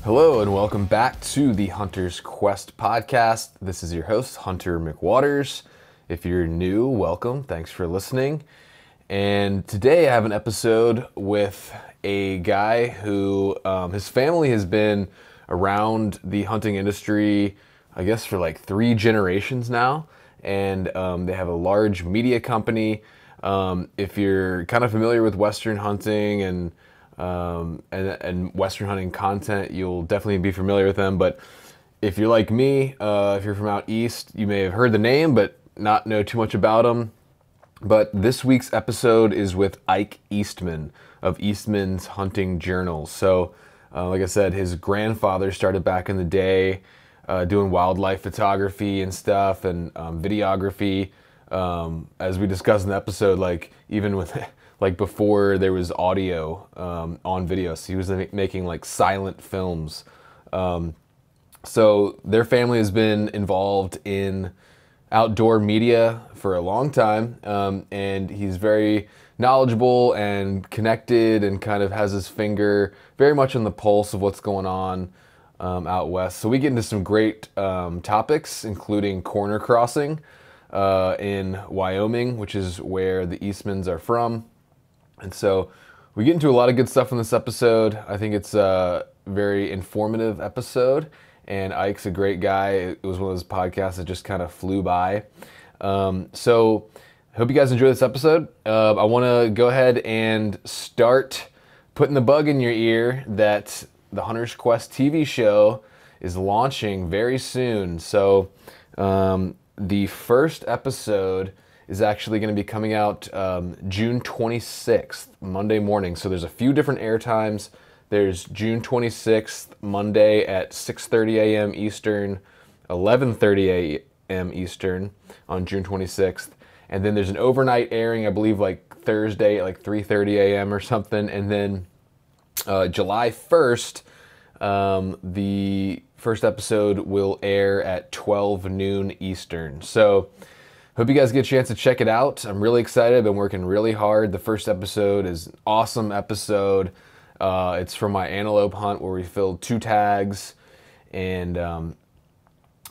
Hello and welcome back to the Hunter's Quest podcast. This is your host, Hunter McWaters. If you're new, welcome. Thanks for listening. And today I have an episode with a guy who, his family has been around the hunting industry, I guess for like 3 generations now. And they have a large media company. If you're kind of familiar with Western hunting and Western hunting content, you'll definitely be familiar with them. But if you're like me, if you're from out east, you may have heard the name, but not know too much about them. But this week's episode is with IKE Eastman of Eastman's Hunting Journals. So, like I said, his grandfather started back in the day doing wildlife photography and stuff and videography. As we discussed in the episode, like even with like before there was audio on video, so he was making like silent films. So their family has been involved in outdoor media for a long time, and he's very knowledgeable and connected and kind of has his finger very much on the pulse of what's going on out west. So we get into some great topics, including corner crossing in Wyoming, which is where the Eastmans are from. And so we get into a lot of good stuff in this episode. I think it's a very informative episode, and Ike's a great guy. It was one of those podcasts that just kind of flew by. So I hope you guys enjoy this episode. I want to go ahead and start putting the bug in your ear that the Hunter's Quest TV show is launching very soon. So the first episode is actually going to be coming out June 26th, Monday morning. So there's a few different air times. There's June 26th, Monday at 6:30 a.m. Eastern, 11:30 a.m. Eastern on June 26th. And then there's an overnight airing, I believe like Thursday at like 3:30 a.m. or something. And then July 1st, the first episode will air at 12 noon Eastern. So hope you guys get a chance to check it out. I'm really excited. I've been working really hard. The first episode is an awesome episode. It's from my antelope hunt where we filled 2 tags, and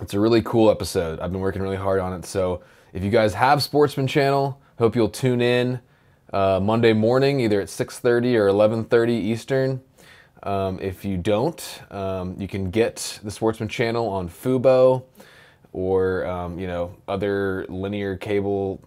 it's a really cool episode. I've been working really hard on it. So if you guys have Sportsman Channel, hope you'll tune in Monday morning, either at 6:30 or 11:30 Eastern. If you don't, you can get the Sportsman Channel on Fubo or other linear cable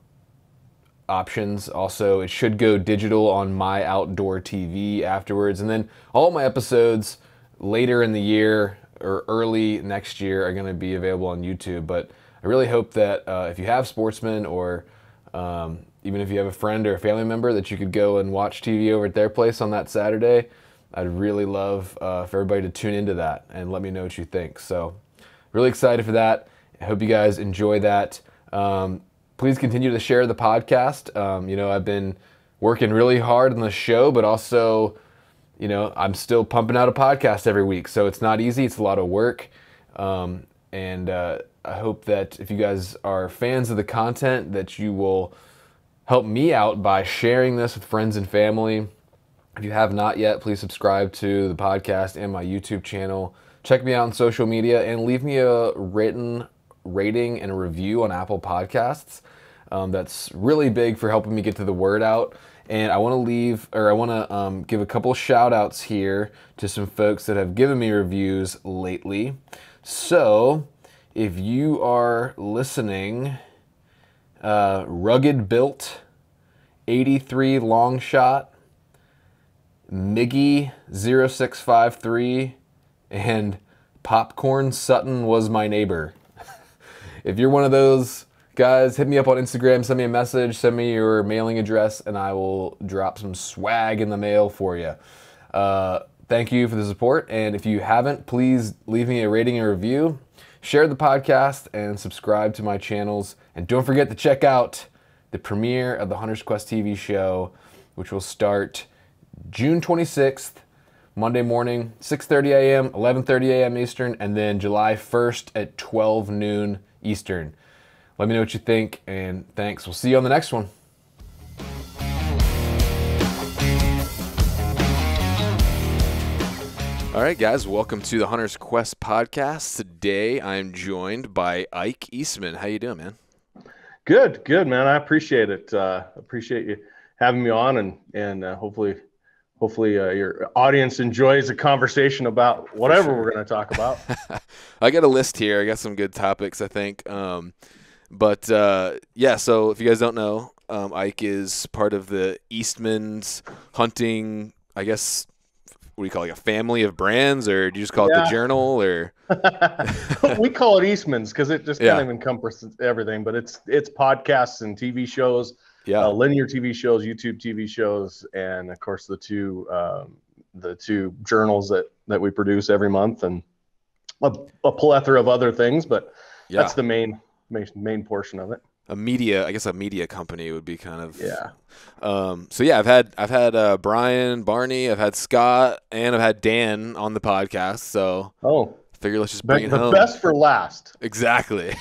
options. Also, it should go digital on My Outdoor TV afterwards. And then all my episodes later in the year or early next year are going to be available on YouTube. But I really hope that if you have Sportsman, or even if you have a friend or a family member, that you could go and watch TV over at their place on that Saturday. I'd really love for everybody to tune into that and let me know what you think. So really excited for that. I hope you guys enjoy that. Please continue to share the podcast. I've been working really hard on the show, but also, I'm still pumping out a podcast every week. So it's not easy. It's a lot of work. And I hope that if you guys are fans of the content, that you will help me out by sharing this with friends and family. If you have not yet, please subscribe to the podcast and my YouTube channel. Check me out on social media and leave me a written rating and a review on Apple Podcasts. That's really big for helping me get to the word out. And I want to give a couple shout outs here to some folks that have given me reviews lately. So if you are listening, Rugged Built, 83 Long Shot, Miggy 0653, and Popcorn Sutton Was My Neighbor. If you're one of those guys, hit me up on Instagram, send me a message, send me your mailing address, and I will drop some swag in the mail for you. Thank you for the support, and if you haven't, please leave me a rating and review, share the podcast, and subscribe to my channels. And don't forget to check out the premiere of the Hunter's Quest TV show, which will start June 26th, Monday morning, 6:30 a.m., 11:30 a.m. Eastern, and then July 1st at 12 noon Eastern. Let me know what you think, and thanks. We'll see you on the next one. All right, guys, welcome to the Hunter's Quest podcast. Today, I'm joined by Ike Eastman. How you doing, man? Good, man. I appreciate it. Appreciate you having me on, and hopefully, your audience enjoys the conversation about For whatever sure. we're going to talk about. I got a list here. I got some good topics, I think. Yeah, so if you guys don't know, Ike is part of the Eastman's hunting, I guess, what do you call it, like a family of brands, or do you just call it the Yeah, journal, or? we call it Eastman's because it just kind Yeah, of encompasses everything. But it's podcasts and TV shows, yeah. linear TV shows, YouTube TV shows, and of course the two journals that we produce every month, and a plethora of other things. But Yeah. that's the main portion of it. A media company would be kind of. Yeah. So yeah, I've had Brian, Barney, I've had Scott, and I've had Dan on the podcast. So Oh, I figure let's just bring it the home. best for last. Exactly.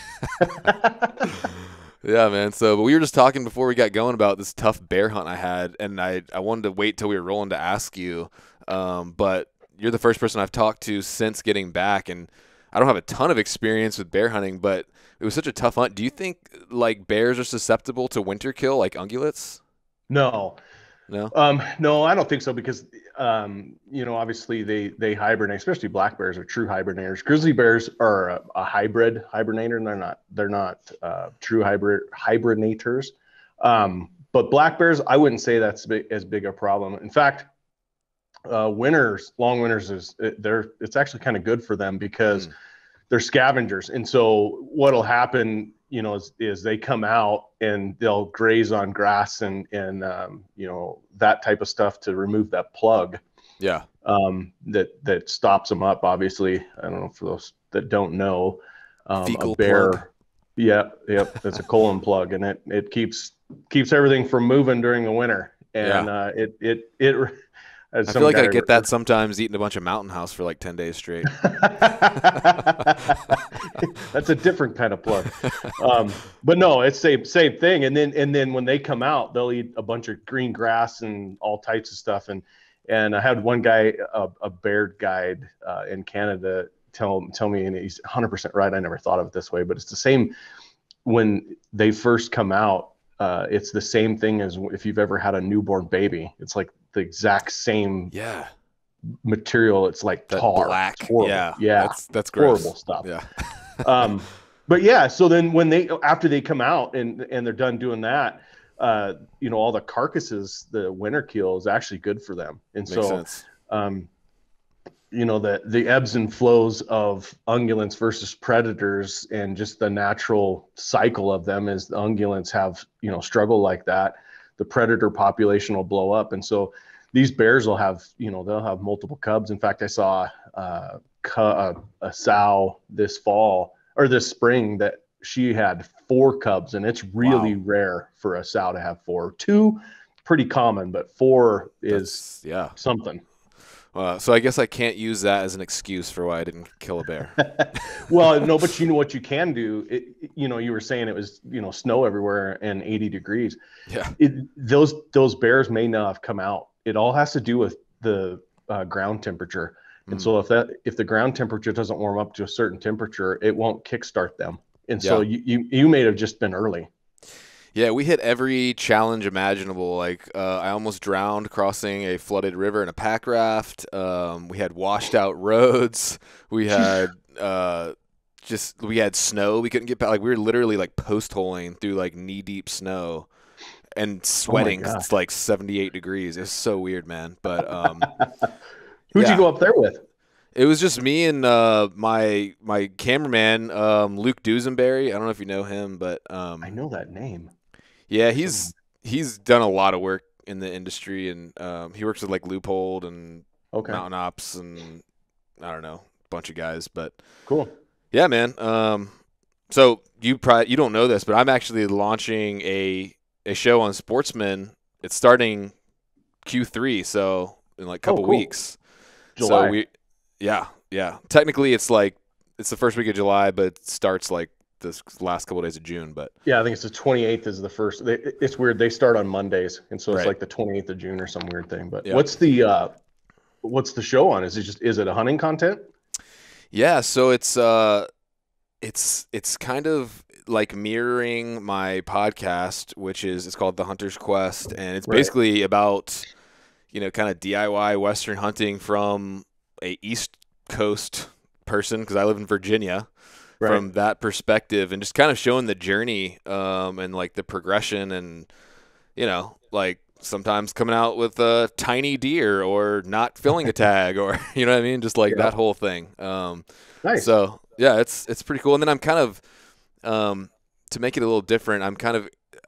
Yeah, man. But we were just talking before we got going about this tough bear hunt I had, and I wanted to wait till we were rolling to ask you. But you're the first person I've talked to since getting back, and I don't have a ton of experience with bear hunting, but it was such a tough hunt. Do you think like bears are susceptible to winter kill like ungulates? No, No? no, I don't think so because obviously they hibernate, especially black bears are true hibernators. Grizzly bears are a hybrid hibernator, and they're not true hibernators. But black bears, I wouldn't say that's as big a problem. In fact, long winters it's actually kind of good for them because they're scavengers. And so what'll happen, is they come out and they'll graze on grass and that type of stuff to remove that plug. Yeah. That stops them up. Obviously, I don't know, for those that don't know, Fecal a bear. plug. Yep. It's a colon plug, and it keeps everything from moving during the winter. And it I feel like I get that sometimes eating a bunch of Mountain House for like 10 days straight. That's a different kind of plug. But no, it's same thing. And then when they come out, they'll eat a bunch of green grass and all types of stuff. And I had one guy, a bear guide in Canada, tell me, and he's 100% right. I never thought of it this way, but it's the same when they first come out. It's the same thing as if you've ever had a newborn baby. It's like the exact same material. It's like that tar. black. It's horrible. Yeah. That's gross. Horrible stuff. Yeah. But yeah, so then after they come out and they're done doing that, all the carcasses, the winter kill is actually good for them. And Makes sense. The ebbs and flows of ungulates versus predators and just the natural cycle of them is the ungulates have, struggle like that. The predator population will blow up. And so these bears will have, they'll have multiple cubs. In fact, I saw a sow this spring that she had 4 cubs, and it's really rare for a sow to have 4. 2, pretty common, but 4 is something. So I guess I can't use that as an excuse for why I didn't kill a bear. Well, no, but what you can do, you were saying it was, snow everywhere and 80 degrees. Yeah. Those bears may not have come out. It all has to do with the ground temperature. And so if the ground temperature doesn't warm up to a certain temperature, it won't kickstart them. And so you may have just been early. Yeah, we hit every challenge imaginable. Like I almost drowned crossing a flooded river in a pack raft. We had washed out roads. We had we had snow. We couldn't get back. Like we were literally like post holing through like knee deep snow and sweating. 'Cause it's like 78 degrees. It was so weird, man. But who'd you go up there with? It was just me and my cameraman, Luke Dusenberry. I don't know if you know him, but I know that name. Yeah, he's done a lot of work in the industry, and he works with like Loophole and Mountain Ops, and I don't know, a bunch of guys. But cool. Yeah, man. So you don't know this, but I'm actually launching a show on Sportsman. It's starting Q3, so in like a couple weeks. July. So yeah. Technically, it's the first week of July, but it starts like this last couple of days of June. But yeah, I think it's the 28th is the first. It's weird. They start on Mondays, and so it's like the 28th of June or some weird thing. But what's the what's the show on? Is it a hunting content? Yeah, so it's kind of like mirroring my podcast, which is it's called The Hunter's Quest, and it's Right. basically about, kind of DIY Western hunting from a East Coast person, because I live in Virginia, Right. from that perspective, and just kind of showing the journey, and like the progression, and like sometimes coming out with a tiny deer or not filling a tag, or you know what I mean, just like Yeah. that whole thing. Nice. So yeah, it's pretty cool. And then I'm kind of to make it a little different,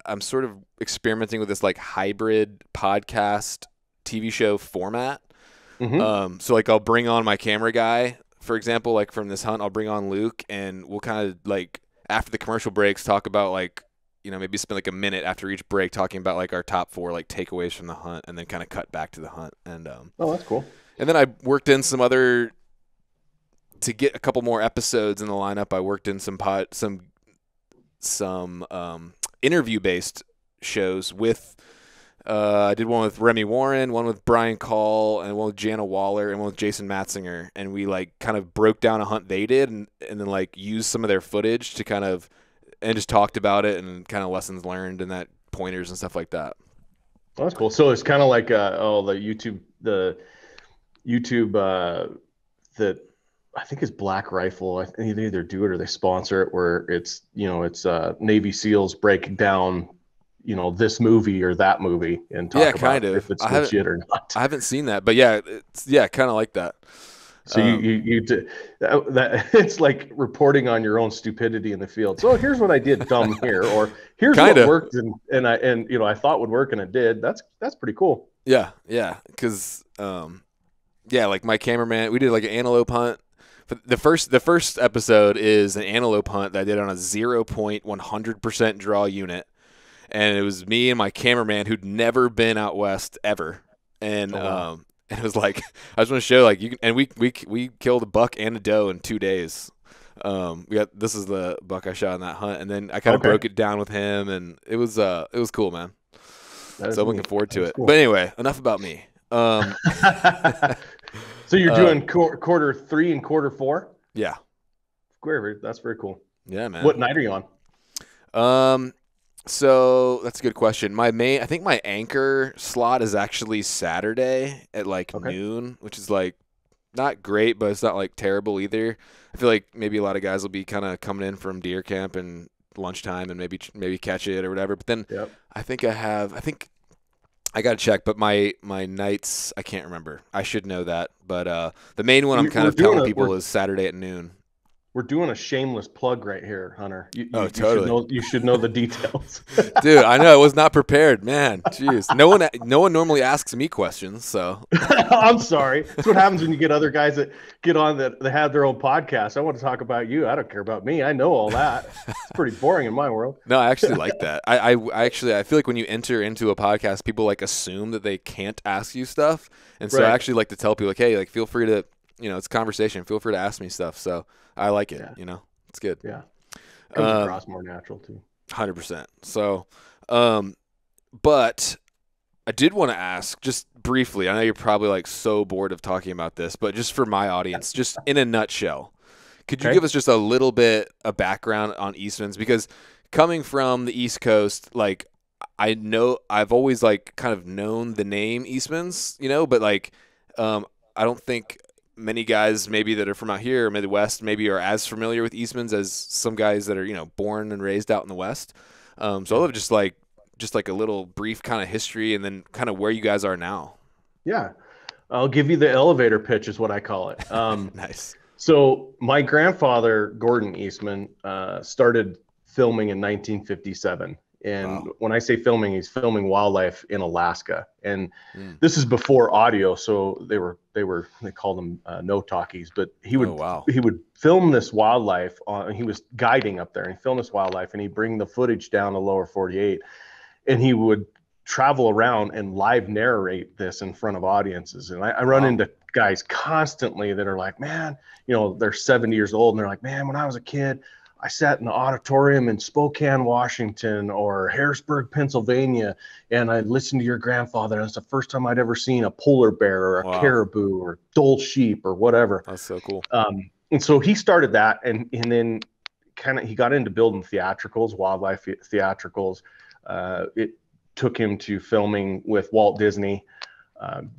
I'm sort of experimenting with this like hybrid podcast TV show format. Hmm. So like I'll bring on my camera guy, for example, like from this hunt, I'll bring on Luke, and we'll kind of like after the commercial breaks talk about like maybe spend like a minute after each break talking about like our top 4 like takeaways from the hunt, and then kind of cut back to the hunt. And Oh, that's cool. and then I worked in some other to get a couple more episodes in the lineup. I worked in some interview based shows with I did one with Remy Warren, one with Brian Call, and one with Jana Waller, and one with Jason Matzinger, and we like kind of broke down a hunt they did, and then like used some of their footage to kind of and just talked about it and kind of lessons learned and that pointers and stuff like that. Oh, that's cool. So it's kind of like the YouTube that I think is Black Rifle. I think they either do it or they sponsor it, where it's Navy SEALs breaking down this movie or that movie and talk Yeah, about kind of. if it's legit or not. I haven't seen that, but yeah, it's kind of like that. So it's like reporting on your own stupidity in the field. So here's what I did dumb here, or here's Kinda. what worked and I thought would work and it did. That's pretty cool. Yeah, because like my cameraman, we did like an antelope hunt. But the first episode is an antelope hunt that I did on a 0.100% draw unit, and it was me and my cameraman who'd never been out west ever, and Oh, wow. and it was like I just want to show like you can, and we killed a buck and a doe in 2 days. This is the buck I shot in that hunt, and then I kind of Okay. broke it down with him, and it was cool, man. That is So I'm looking neat. forward to That's it. cool. But anyway, enough about me. So you're Uh, doing quarter 3 and quarter 4? yeah, That's very cool. yeah, man. What night are you on? So that's a good question. I think my anchor slot is actually Saturday at like Okay. noon, which is like not great, but it's not like terrible either. I feel like maybe a lot of guys will be kind of coming in from deer camp and lunchtime and maybe catch it or whatever. But then Yep. I think I got to check, but my nights, I can't remember. I should know that. But the main one I'm kind We're of telling doing people is Saturday at noon. we're doing a shameless plug right here, Hunter. Oh, You totally. you should know the details. Dude, I know I was not prepared, man. Jeez, no one normally asks me questions, so I'm sorry. That's what happens when you get other guys that get on that have their own podcast. I want to talk about you. I don't care about me. I know all that. It's pretty boring in my world. no, I actually like that. I feel like when you enter into a podcast, people like assume that they can't ask you stuff, and so I Right. actually like to tell people like, hey, like feel free to, it's a conversation. Feel free to ask me stuff. So I like it. Yeah. It's good. Yeah. Comes across more natural too. 100%. So, but I did want to ask just briefly. I know you're probably like so bored of talking about this, but just for my audience, just in a nutshell, could you Okay. give us just a little bit of background on Eastman's? Because coming from the East Coast, like I know I've always like kind of known the name Eastman's, but like I don't think many guys maybe that are from out here or Midwest maybe are as familiar with Eastman's as some guys that are born and raised out in the West. So I love just like a little brief kind of history and then kind of where you guys are now. Yeah. I'll give you the elevator pitch is what I call it. Nice. So my grandfather, Gordon Eastman, started filming in 1957. And Wow. when I say filming, he's filming wildlife in Alaska. And Mm. this is before audio, so they called them no talkies. But he would Oh, wow. he would film this wildlife on. He was guiding up there, and he filmed this wildlife, and he'd bring the footage down to lower 48, and he would travel around and live narrate this in front of audiences. And I run Wow. into guys constantly that are like, man, they're 70 years old, and they're like, man, when I was a kid, I sat in the auditorium in Spokane, Washington, or Harrisburg, Pennsylvania, and I listened to your grandfather. And it's the first time I'd ever seen a polar bear or a Wow. caribou or Dole sheep or whatever. That's so cool. And so he started that, and then he got into building theatricals, wildlife theatricals. It took him to filming with Walt Disney,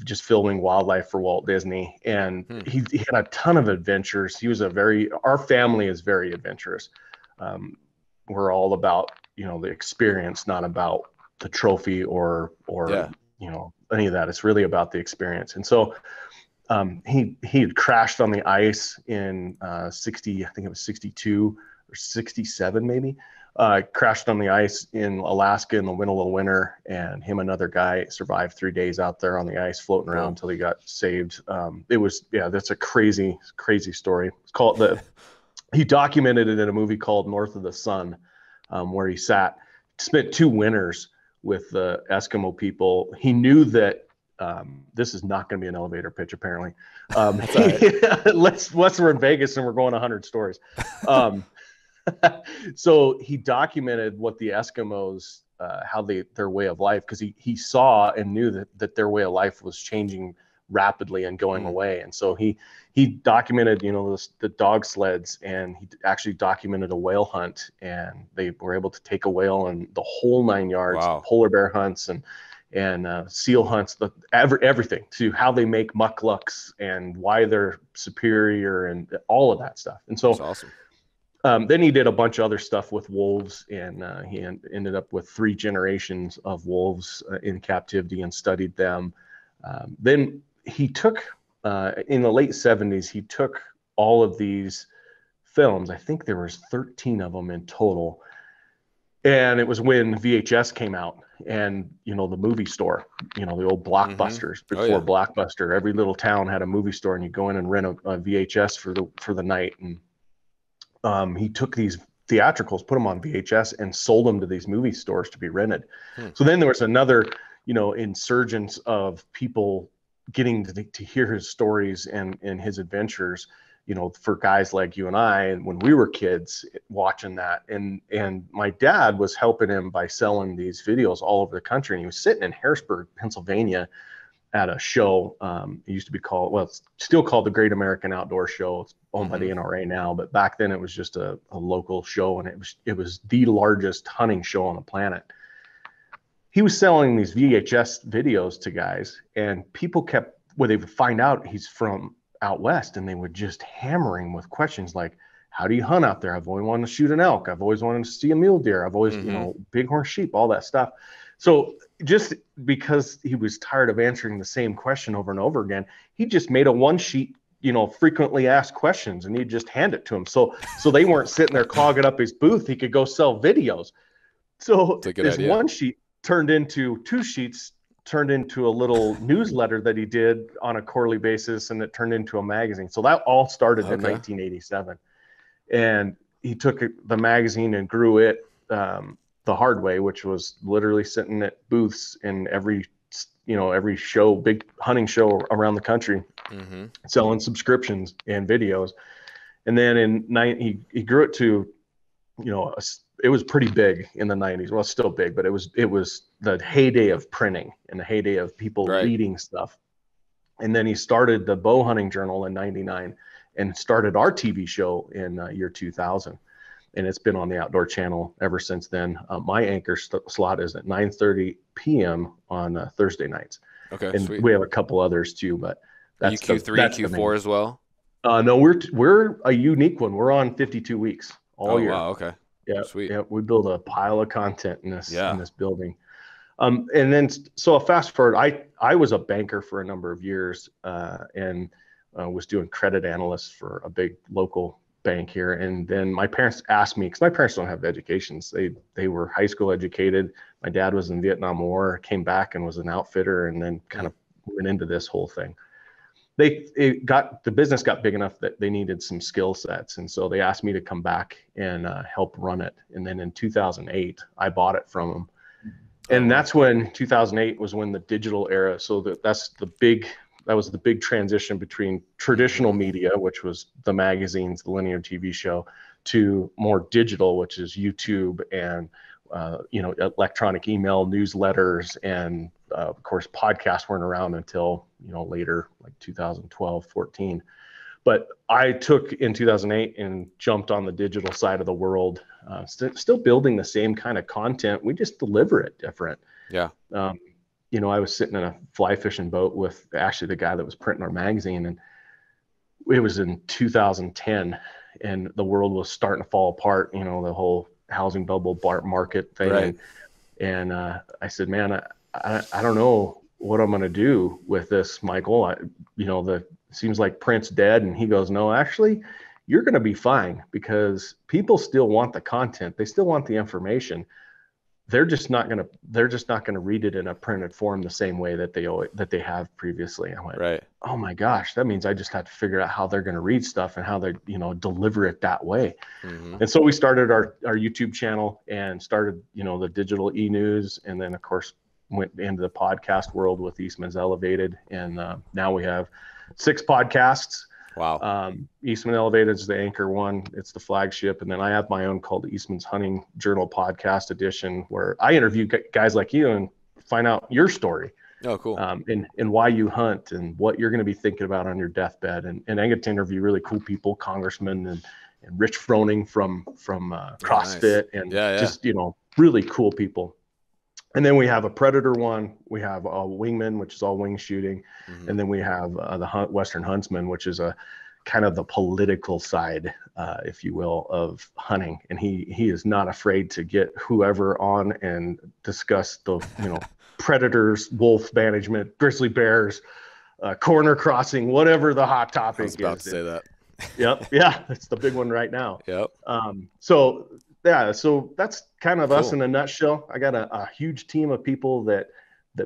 just filming wildlife for Walt Disney. And he had a ton of adventures. Our family is very adventurous. We're all about, the experience, not about the trophy or any of that. It's really about the experience. And so he had crashed on the ice in 60, I think it was 62 or 67 maybe. Crashed on the ice in Alaska in the middle of winter, and him and another guy survived 3 days out there on the ice floating around until he got saved. That's a crazy story. It's called he documented it in a movie called North of the Sun, where he spent 2 winters with the Eskimo people. He knew that this is not going to be an elevator pitch, apparently. Unless we're in Vegas and we're going 100 stories. So he documented what the Eskimos, how their way of life, because he saw and knew that their way of life was changing rapidly and going away. And so he documented, the dog sleds, and he actually documented a whale hunt, and they were able to take a whale and the whole 9 yards. Wow. Polar bear hunts and seal hunts, everything, to how they make mucklucks and why they're superior and all of that stuff. And so that's awesome. Then he did a bunch of other stuff with wolves, and he ended up with 3 generations of wolves in captivity and studied them. Then he took, in the late 70s, he took all of these films. I think there was 13 of them in total. And it was when VHS came out, and, the movie store, the old Blockbusters, before Blockbuster, every little town had a movie store, and you go in and rent a VHS for the night. And he took these theatricals, put them on VHS, and sold them to these movie stores to be rented. So then there was another, insurgence of people getting to hear his stories and his adventures, for guys like you and I, when we were kids watching that. And my dad was helping him by selling these videos all over the country. And he was sitting in Harrisburg, Pennsylvania, at a show. It used to be it's still called the Great American Outdoor Show. It's owned by the NRA now, but back then it was just a local show, and it was the largest hunting show on the planet. He was selling these VHS videos to guys, and people they would find out he's from out west, and they would just hammer him with questions like, how do you hunt out there? I've always wanted to shoot an elk. I've always wanted to see a mule deer. I've always, bighorn sheep, all that stuff. So just because he was tired of answering the same question over and over again, he just made a one sheet, frequently asked questions, and he'd just hand it to him. So they weren't sitting there clogging up his booth. He could go sell videos. So this one sheet turned into 2 sheets, turned into a little newsletter that he did on a quarterly basis, and it turned into a magazine. So that all started in 1987. And he took the magazine and grew it the hard way, which was literally sitting at booths in every show, big hunting show around the country, selling subscriptions and videos. And then he grew it to, it was pretty big in the 90s. Well, it's still big, but it was the heyday of printing and the heyday of people reading stuff. And then he started the Bow Hunting Journal in 99 and started our TV show in year 2000. And it's been on the Outdoor Channel ever since then. My anchor slot is at 9:30 p.m. on Thursday nights. Okay, and sweet. We have a couple others too, but that's Q3, Q4 as well. No, we're a unique one. We're on 52 weeks all year. Wow, okay. Yeah, sweet. Yeah, we build a pile of content in this building. And then so I'll fast forward. I was a banker for a number of years, and was doing credit analyst for a big local bank here. And then my parents asked me, because my parents don't have educations. They were high school educated. My dad was in Vietnam War, came back and was an outfitter, and then kind of went into this whole thing. The business got big enough that they needed some skill sets. And so they asked me to come back and help run it. And then in 2008, I bought it from them. And that's when 2008 was when the digital era. So that was the big transition between traditional media, which was the magazines, the linear TV show, to more digital, which is YouTube and electronic email, newsletters, and of course podcasts weren't around until later, like 2012, 14. But I took in 2008 and jumped on the digital side of the world, still building the same kind of content. We just deliver it different. Yeah. I was sitting in a fly fishing boat with actually the guy that was printing our magazine, and it was in 2010, and the world was starting to fall apart. The whole housing bubble market thing. Right. And I said, man, I don't know what I'm going to do with this, Michael. Seems like print's dead. And he goes, no, actually, you're going to be fine, because people still want the content. They still want the information. They're just not going to read it in a printed form the same way that they have previously. I went, right. Oh my gosh, that means I just have to figure out how they're going to read stuff and how they, deliver it that way. Mm-hmm. And so we started our YouTube channel and started, the digital e-news, and then of course went into the podcast world with Eastman's Elevated. And now we have 6 podcasts. Wow. Eastman Elevated is the anchor one. It's the flagship. And then I have my own called Eastman's Hunting Journal Podcast Edition, where I interview guys like you and find out your story. Oh, cool. And why you hunt and what you're going to be thinking about on your deathbed. And I get to interview really cool people, congressmen and Rich Froning from CrossFit, nice. and yeah. just, really cool people. And then we have a predator one. We have a wingman, which is all wing shooting. Mm-hmm. And then we have the Western huntsman, which is a kind of the political side, if you will, of hunting. And he is not afraid to get whoever on and discuss the, predators, wolf management, grizzly bears, corner crossing, whatever the hot topic is. I was about to say that. Yep. Yeah. It's the big one right now. Yep. So that's kind of us in a nutshell. I got a huge team of people that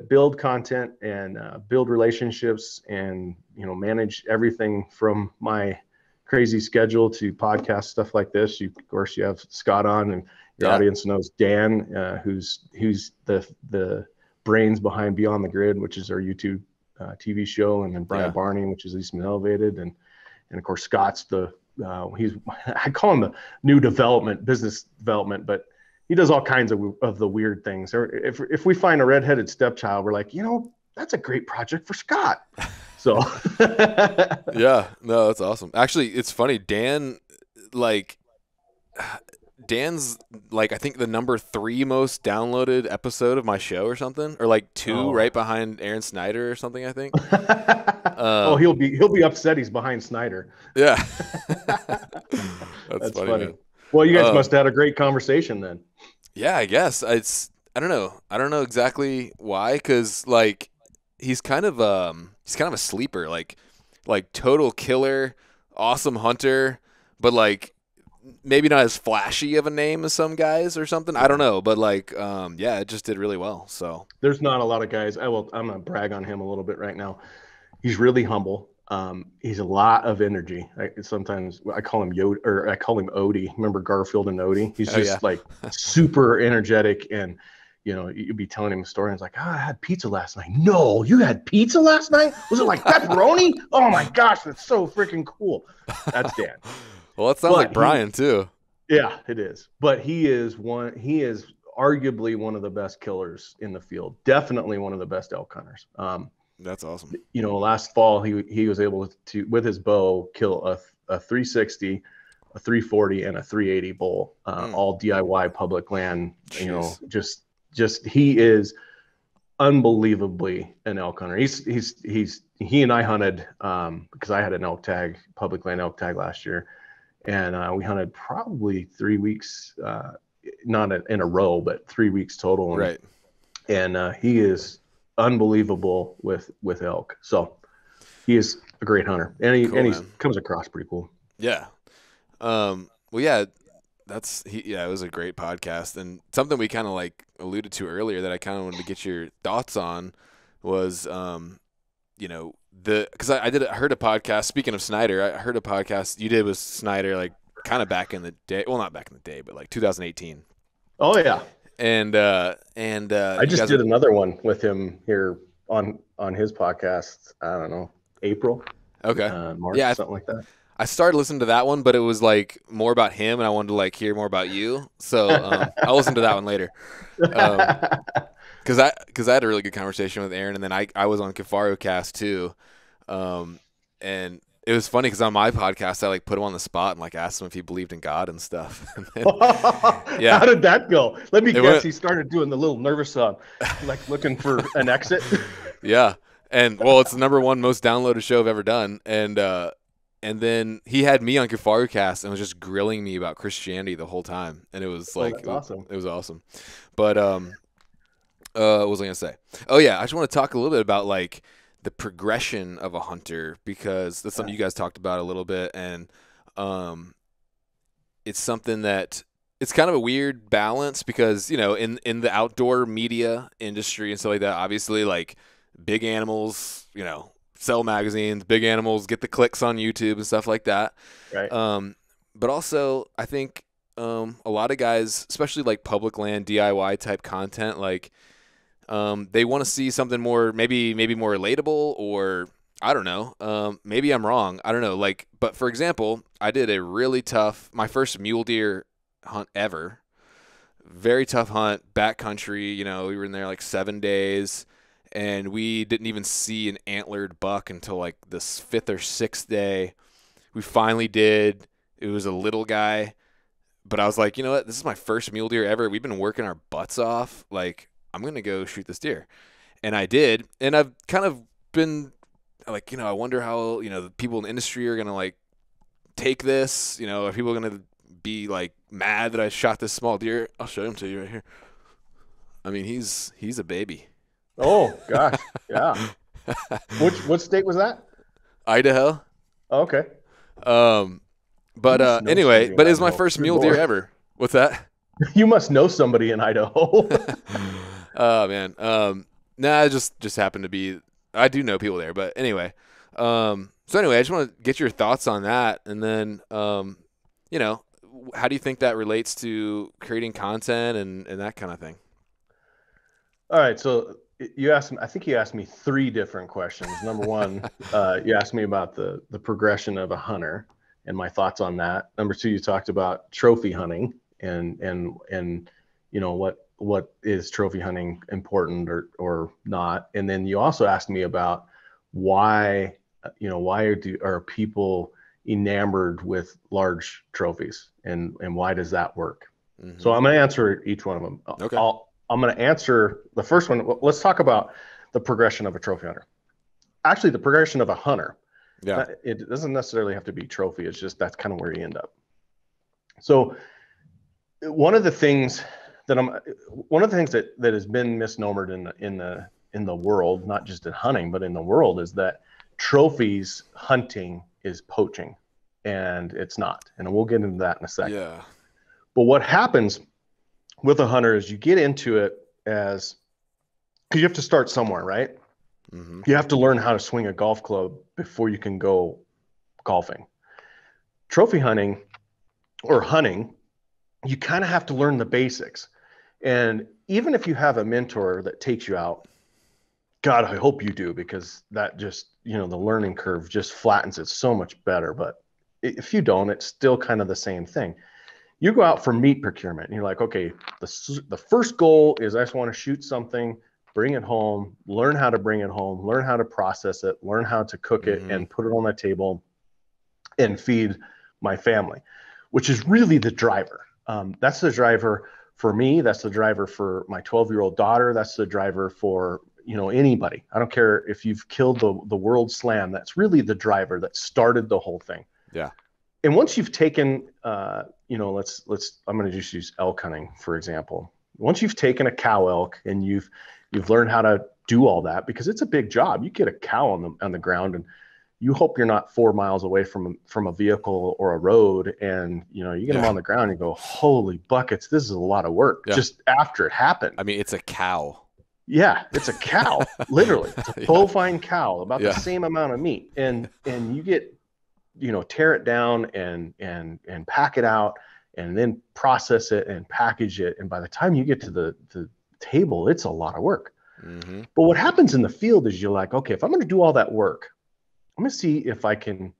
build content and build relationships and, manage everything from my crazy schedule to podcast stuff like this. Of course, you have Scott on, and your audience knows Dan, who's the brains behind Beyond the Grid, which is our YouTube TV show, and then Brian Barney, which is Eastman Elevated, and of course Scott's I call him the new business development, but he does all kinds of the weird things. Or if we find a redheaded stepchild, we're like, that's a great project for Scott. So yeah, no, that's awesome. Actually, it's funny. Dan's I think the number 3 most downloaded episode of my show or something, or 2 right behind Aaron Snyder or something, I think. He'll be upset he's behind Snyder. Yeah. That's funny. Man. Well, you guys must have had a great conversation then. Yeah, I guess I don't know exactly why, because he's kind of a sleeper, like total killer, awesome hunter, but maybe not as flashy of a name as some guys or something. I don't know, but it just did really well. So there's not a lot of guys. I'm gonna brag on him a little bit right now. He's really humble. He's a lot of energy. Sometimes I call him Yoda, or I call him Odie. Remember Garfield and Odie? He's just super energetic, and you'd be telling him a story, and it's like, I had pizza last night. No, you had pizza last night? Was it like pepperoni? Oh my gosh, that's so freaking cool. That's Dan. Well, that sounds like Brian too. Yeah, it is. But he is arguably one of the best killers in the field. Definitely one of the best elk hunters. That's awesome. Last fall he was able to, with his bow, kill a 360, a 340, and a 380 bull, all DIY public land. Jeez. Just he is unbelievably an elk hunter. He and I hunted because I had an public land elk tag last year. And we hunted probably 3 weeks, not in a row, but 3 weeks total. Right. And he is unbelievable with elk. So he is a great hunter, and he comes across pretty cool. Yeah. Well, yeah, it was a great podcast, and something we kind of alluded to earlier that I kind of wanted to get your thoughts on was, because I heard a podcast. Speaking of Snyder, I heard a podcast you did with Snyder, kind of back in the day. Well, not back in the day, but 2018. Oh yeah. And I just did another one with him here on his podcast. I don't know, April. Okay. March, something like that. I started listening to that one, but it was like more about him, and I wanted to like hear more about you. So I'll listen to that one later. Because I had a really good conversation with Aaron, and then I was on Kefaro Cast too, and it was funny because on my podcast I like put him on the spot and like asked him if he believed in God and stuff. And then, yeah, How did that go? Let me guess. went- He started doing the little nervous like looking for an exit. yeah, and well, it's the #1 most downloaded show I've ever done, and then he had me on Kefaro Cast and was just grilling me about Christianity the whole time, and it was like that's awesome. It was awesome, but what was I gonna say? Oh yeah, I just want to talk a little bit about like the progression of a hunter because that's something you guys talked about a little bit, and it's something that it's kind of a weird balance because in the outdoor media industry and stuff like that, obviously like big animals, sell magazines, big animals get the clicks on YouTube and stuff like that. Right. But also I think a lot of guys, especially like public land DIY type content, like they want to see something more, maybe more relatable, or I don't know. Maybe I'm wrong. I don't know. Like, but for example, I did a really tough, my first mule deer hunt ever. Very tough hunt, backcountry. We were in there like 7 days, and we didn't even see an antlered buck until like the 5th or 6th day. We finally did. It was a little guy, but I was like, you know what? This is my first mule deer ever. We've been working our butts off. Like, I'm going to go shoot this deer. And I did. And I've kind of been like, I wonder how, the people in the industry are going to like take this. Are people going to be like mad that I shot this small deer? I'll show him to you right here. I mean, he's a baby. Oh gosh. Yeah. What state was that? Idaho. Oh, okay. But anyway, but it was my first mule deer ever. What's that? You must know somebody in Idaho. Oh man. Nah, it just happened to be. I do know people there, but anyway. So anyway, I just want to get your thoughts on that, and then how do you think that relates to creating content and that kind of thing? All right, so you asked me. I think you asked me 3 different questions. Number one, you asked me about the progression of a hunter and my thoughts on that. Number 2, you talked about trophy hunting and what is trophy hunting important or not. And then you also asked me about why are people enamored with large trophies and why does that work? Mm-hmm. So I'm going to answer each one of them. Okay. I'm going to answer the first one. Let's talk about the progression of a trophy hunter. Actually, the progression of a hunter. Yeah. It doesn't necessarily have to be trophy. It's just that's kind of where you end up. So one of the things that has been misnomered in the world, not just in hunting, but in the world, is that trophies hunting is poaching, and it's not. And we'll get into that in a second. Yeah. But what happens with a hunter is you get into it because you have to start somewhere, right? Mm-hmm. You have to learn how to swing a golf club before you can go golfing. Trophy hunting or hunting, you kind of have to learn the basics. And even if you have a mentor that takes you out, God, I hope you do, because that just, the learning curve just flattens it so much better. But if you don't, it's still kind of the same thing. You go out for meat procurement and you're like, okay, the first goal is I just want to shoot something, bring it home, learn how to bring it home, learn how to process it, learn how to cook it and put it on the table and feed my family, which is really the driver. That's the driver for me. That's the driver for my 12-year-old daughter. That's the driver for, anybody. I don't care if you've killed the world slam. That's really the driver that started the whole thing. Yeah. And once you've taken, I'm going to just use elk hunting, for example. Once you've taken a cow elk and you've learned how to do all that, because it's a big job. You get a cow on the ground and you hope you're not 4 miles away from a vehicle or a road, and you get them on the ground and you go, holy buckets, this is a lot of work just after it happened. I mean, it's a cow. Yeah, it's a cow, literally. It's a bovine cow, about the same amount of meat, and you get tear it down and pack it out and then process it and package it, and by the time you get to the table, it's a lot of work. Mm-hmm. But what happens in the field is you're like, okay, if I'm going to do all that work, I'm going to see if I can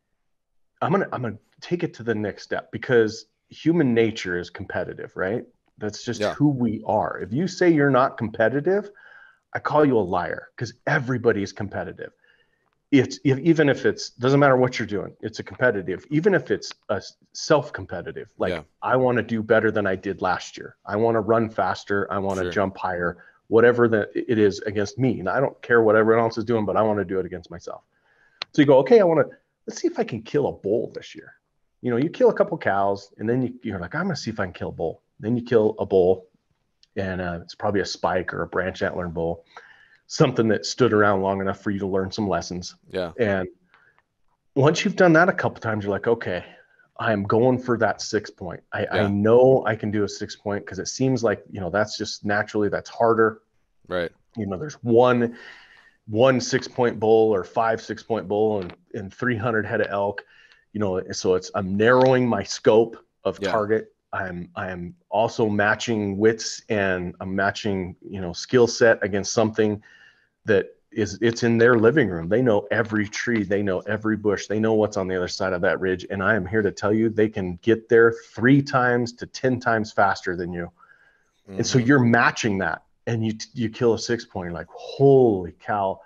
I'm gonna take it to the next step, because human nature is competitive, right? That's just Yeah. who we are. If you say you're not competitive, I call you a liar, because everybody is competitive. Even if it's, doesn't matter what you're doing, it's a competitive. Even if it's a self-competitive, like Yeah. I want to do better than I did last year. I want to run faster. I want to Sure. jump higher. Whatever that it is against me, and I don't care what everyone else is doing, but I want to do it against myself. So you go, okay, let's see if I can kill a bull this year. You kill a couple cows, and then you're like, I'm gonna see if I can kill a bull. Then you kill a bull, and it's probably a spike or a branch antler bull, something that stood around long enough for you to learn some lessons. Yeah. And once you've done that a couple times, you're like, okay, I'm going for that 6 point. I Yeah. know I can do a 6 point, because it seems like, that's just naturally, that's harder. Right. There's one 6 point bull or 5 6 point bull and 300 head of elk, so I'm narrowing my scope of Yeah. target. I'm also matching wits, and I'm matching, skill set against something that it's in their living room. They know every tree, they know every bush, they know what's on the other side of that ridge. And I am here to tell you, they can get there 3 times to 10 times faster than you. Mm-hmm. And so you're matching that, and you kill a 6 point. You're like, holy cow,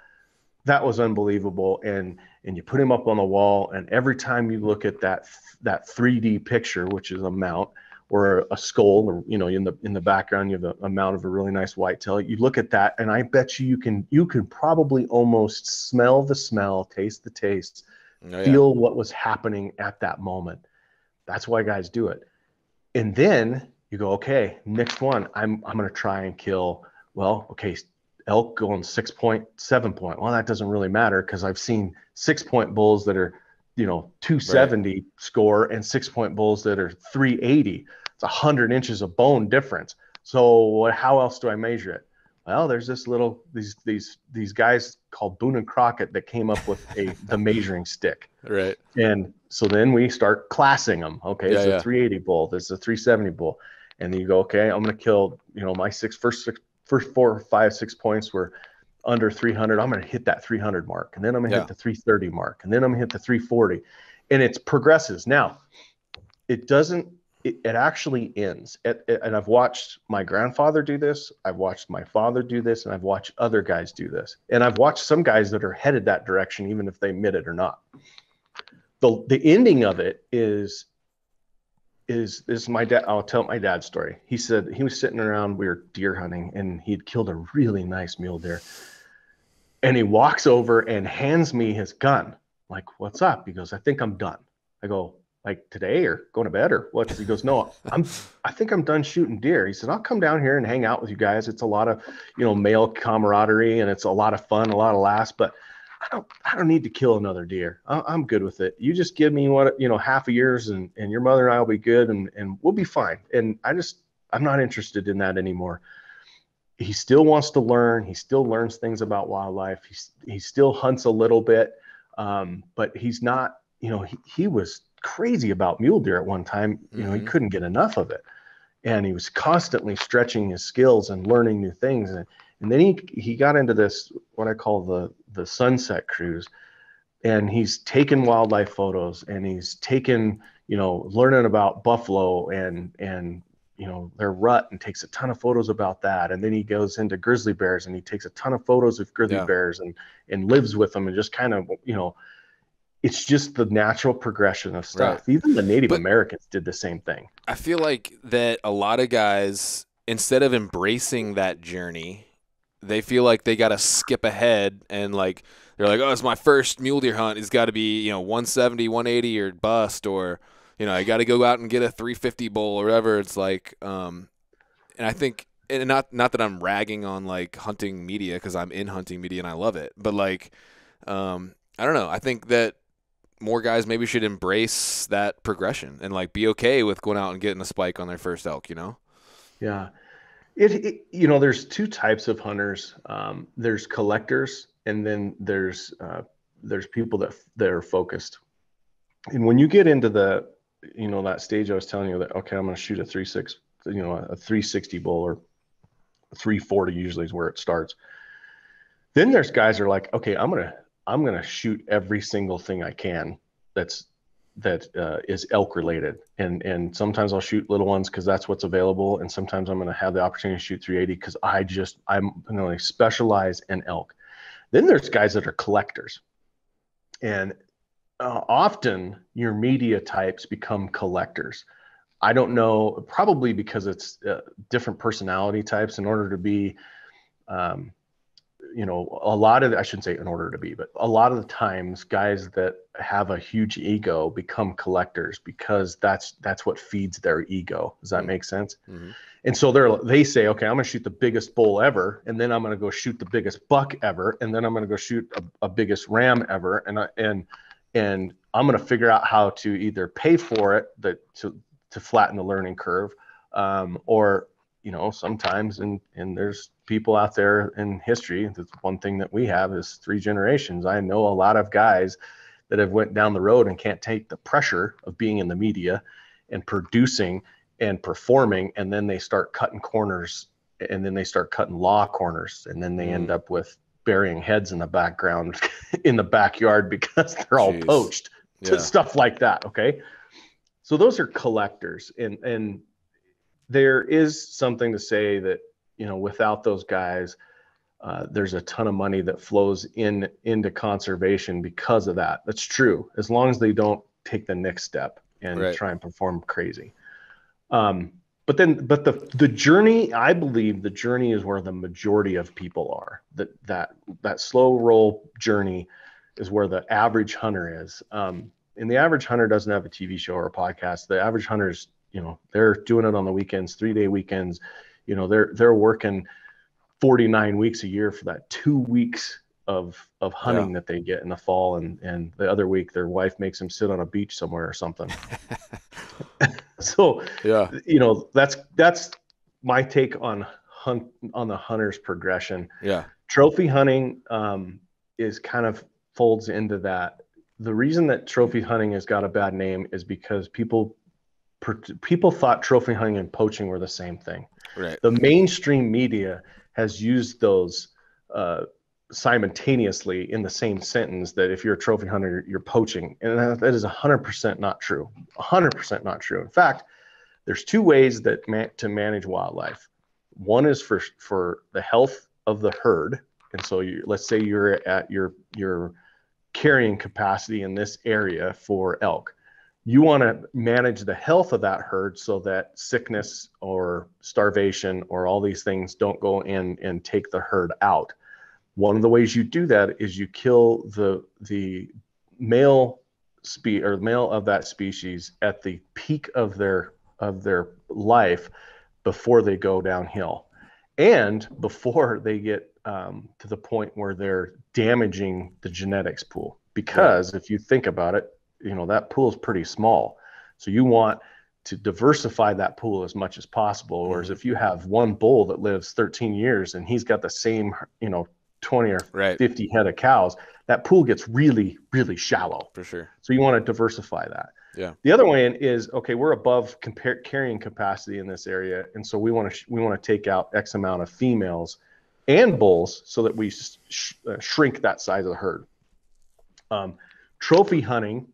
that was unbelievable. And you put him up on the wall, and every time you look at that 3D picture, which is a mount or a skull, or in the background you have a mount of a really nice whitetail. You look at that, and I bet you can probably almost smell the smell, taste the taste, feel what was happening at that moment. That's why guys do it. And then you go, okay, next one, I'm going to try and kill, well, okay, elk going 6 point, 7 point. Well, that doesn't really matter, because I've seen 6 point bulls that are, 270 right. score, and 6 point bulls that are 380. It's 100 inches of bone difference. So how else do I measure it? Well, there's these guys called Boone and Crockett that came up with the measuring stick. Right. And so then we start classing them. Okay, Yeah, it's a 380 bull. This is a 370 bull. And then you go, okay, I'm going to kill, my first 4, 5, 6 points were under 300. I'm going to hit that 300 mark. And then I'm going to hit the 330 mark. And then I'm going to hit the 340. And it progresses. Now, it actually ends. And I've watched my grandfather do this. I've watched my father do this. And I've watched other guys do this. And I've watched some guys that are headed that direction, even if they admit it or not. The ending of it is my dad. I'll tell my dad's story. He said he was sitting around, we were deer hunting, and he'd killed a really nice mule deer. And he walks over and hands me his gun. I'm like, what's up? He goes, I think I'm done. I go, like today or going to bed or what? He goes, no, I think I'm done shooting deer. He said, I'll come down here and hang out with you guys. It's a lot of, male camaraderie, and it's a lot of fun, a lot of laughs, but I don't need to kill another deer. I'm good with it. You just give me half a year's, and your mother and I will be good, and we'll be fine. And I'm not interested in that anymore. He still wants to learn. He still learns things about wildlife. He still hunts a little bit, but he's not, he was crazy about mule deer at one time. He couldn't get enough of it. And he was constantly stretching his skills and learning new things. And then he got into this, what I call the sunset cruise. And he's taken wildlife photos, and he's taken, learning about buffalo and their rut, and takes a ton of photos about that. And then he goes into grizzly bears, and he takes a ton of photos of grizzly bears and lives with them, and just kind of, it's just the natural progression of stuff. Right. Even the Native Americans did the same thing. I feel like that a lot of guys, instead of embracing that journey, they feel like they got to skip ahead, and like they're like, oh, it's my first mule deer hunt. It's got to be 170, 180 or bust, or I got to go out and get a 350 bull or whatever. It's like, and I think, and not that I'm ragging on like hunting media, because I'm in hunting media and I love it, but like, I don't know. I think that more guys maybe should embrace that progression and like be okay with going out and getting a spike on their first elk. Yeah. There's 2 types of hunters. There's collectors, and then there's people that are focused. And when you get into that stage I was telling you that, okay, I'm going to shoot a 360 bull, or 340 usually is where it starts. Then there's guys that are like, okay, I'm going to shoot every single thing I can that's is elk related, and sometimes I'll shoot little ones because that's what's available, and sometimes I'm going to have the opportunity to shoot 380 because I'm going to specialize in elk. Then there's guys that are collectors, and often your media types become collectors. I don't know, probably because it's different personality types. In order to be, I shouldn't say in order to be, but a lot of the times guys that have a huge ego become collectors because that's what feeds their ego. Does that make sense? Mm-hmm. And so they say, okay, I'm going to shoot the biggest bull ever, and then I'm going to go shoot the biggest buck ever, and then I'm going to go shoot a biggest ram ever, and I'm going to figure out how to either pay for it to flatten the learning curve, or sometimes, and there's people out there in history. That's one thing that we have is 3 generations. I know a lot of guys that have went down the road and can't take the pressure of being in the media and producing and performing, and then they start cutting corners, and then they start cutting law corners, and then they end up with burying heads in the background in the backyard because they're all poached to stuff like that. Okay. So those are collectors, and there is something to say that, without those guys, there's a ton of money that flows into conservation because of that. That's true, as long as they don't take the next step and try and perform crazy. But the journey, I believe the journey is where the majority of people are. That slow roll journey is where the average hunter is. And the average hunter doesn't have a TV show or a podcast. The average hunter's, they're doing it on the weekends, 3-day weekends. They're working 49 weeks a year for that 2 weeks of hunting that they get in the fall, and the other week their wife makes them sit on a beach somewhere or something. So that's my take on the hunter's progression. Trophy hunting is kind of folds into that. The reason that trophy hunting has got a bad name is because people thought trophy hunting and poaching were the same thing. The mainstream media has used those simultaneously in the same sentence, that if you're a trophy hunter, you're poaching. And that is 100% not true. 100% not true. In fact, there's 2 ways to manage wildlife. One is for the health of the herd. And so let's say you're at your carrying capacity in this area for elk. You want to manage the health of that herd so that sickness or starvation or all these things don't go in and take the herd out. One of the ways you do that is you kill the male of that species at the peak of their life before they go downhill, and before they get to the point where they're damaging the genetics pool. Because if you think about it, that pool is pretty small. So you want to diversify that pool as much as possible. Whereas if you have one bull that lives 13 years and he's got the same, 20 or 50 head of cows, that pool gets really, really shallow. For sure. So you want to diversify that. Yeah. The other way is, okay, we're above carrying capacity in this area. And so we want to take out X amount of females and bulls so that we shrink that size of the herd. Trophy hunting,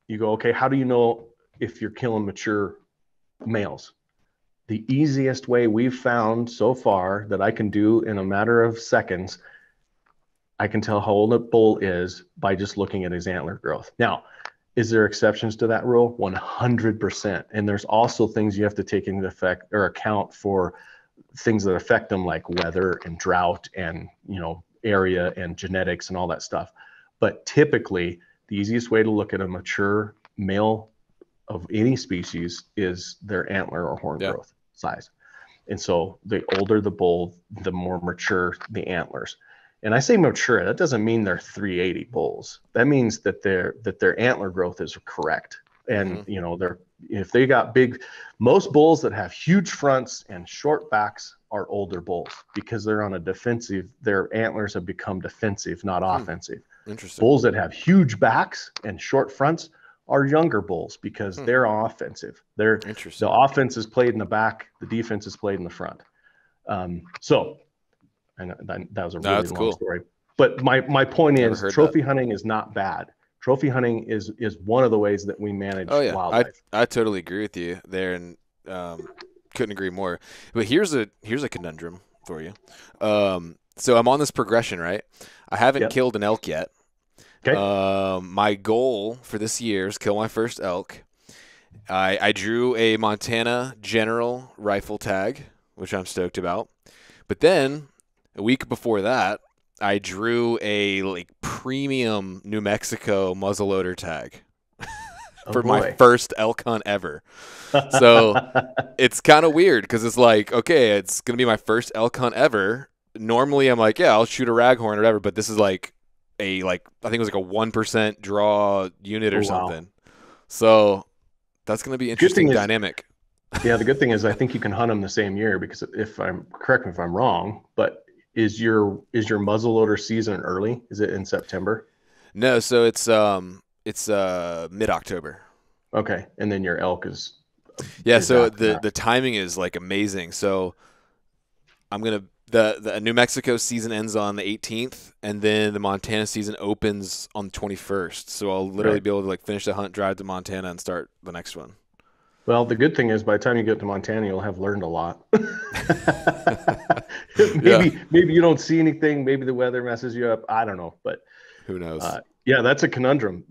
you go, okay, how do you know if you're killing mature males? The easiest way we've found so far that I can do in a matter of seconds, I can tell how old a bull is by just looking at his antler growth. Now, is there exceptions to that rule? 100%. And there's also things you have to take into account for things that affect them, like weather and drought and, area and genetics and all that stuff. But typically, the easiest way to look at a mature male of any species is their antler or horn growth size. And so the older the bull, the more mature the antlers. And I say mature, that doesn't mean they're 380 bulls. That means that their antler growth is correct. And if they got most bulls that have huge fronts and short backs are older bulls because they're on a defensive. Their antlers have become defensive, not offensive. Interesting. Bulls that have huge backs and short fronts are younger bulls because they're offensive. The offense is played in the back, the defense is played in the front. And that was a really long story. But my point is, trophy hunting is not bad. trophy hunting is one of the ways that we manage Oh yeah, wildlife. I totally agree with you there, and couldn't agree more. But here's a conundrum for you. So I'm on this progression, right? I haven't Yep. killed an elk yet. Okay. My goal for this year is kill my first elk. I drew a Montana General rifle tag, which I'm stoked about. But then a week before that, I drew a like premium New Mexico muzzleloader tag for my first elk hunt ever. So it's kind of weird because it's like, okay, it's gonna be my first elk hunt ever. Normally, I'm like, yeah, I'll shoot a raghorn or whatever, but this is like I think it was like a 1% draw unit or something. So that's gonna be interesting dynamic. Yeah, the good thing is I think you can hunt them the same year because correct me if I'm wrong, but is your muzzleloader season early? Is it in September? No, so it's mid-October. Okay, and then your elk is so the timing is like amazing. So I'm gonna the New Mexico season ends on the 18th, and then the Montana season opens on the 21st. So I'll literally be able to like finish the hunt, drive to Montana, and start the next one. Well, the good thing is by the time you get to Montana, you'll have learned a lot. Maybe you don't see anything. Maybe the weather messes you up. I don't know, but who knows? Yeah, that's a conundrum.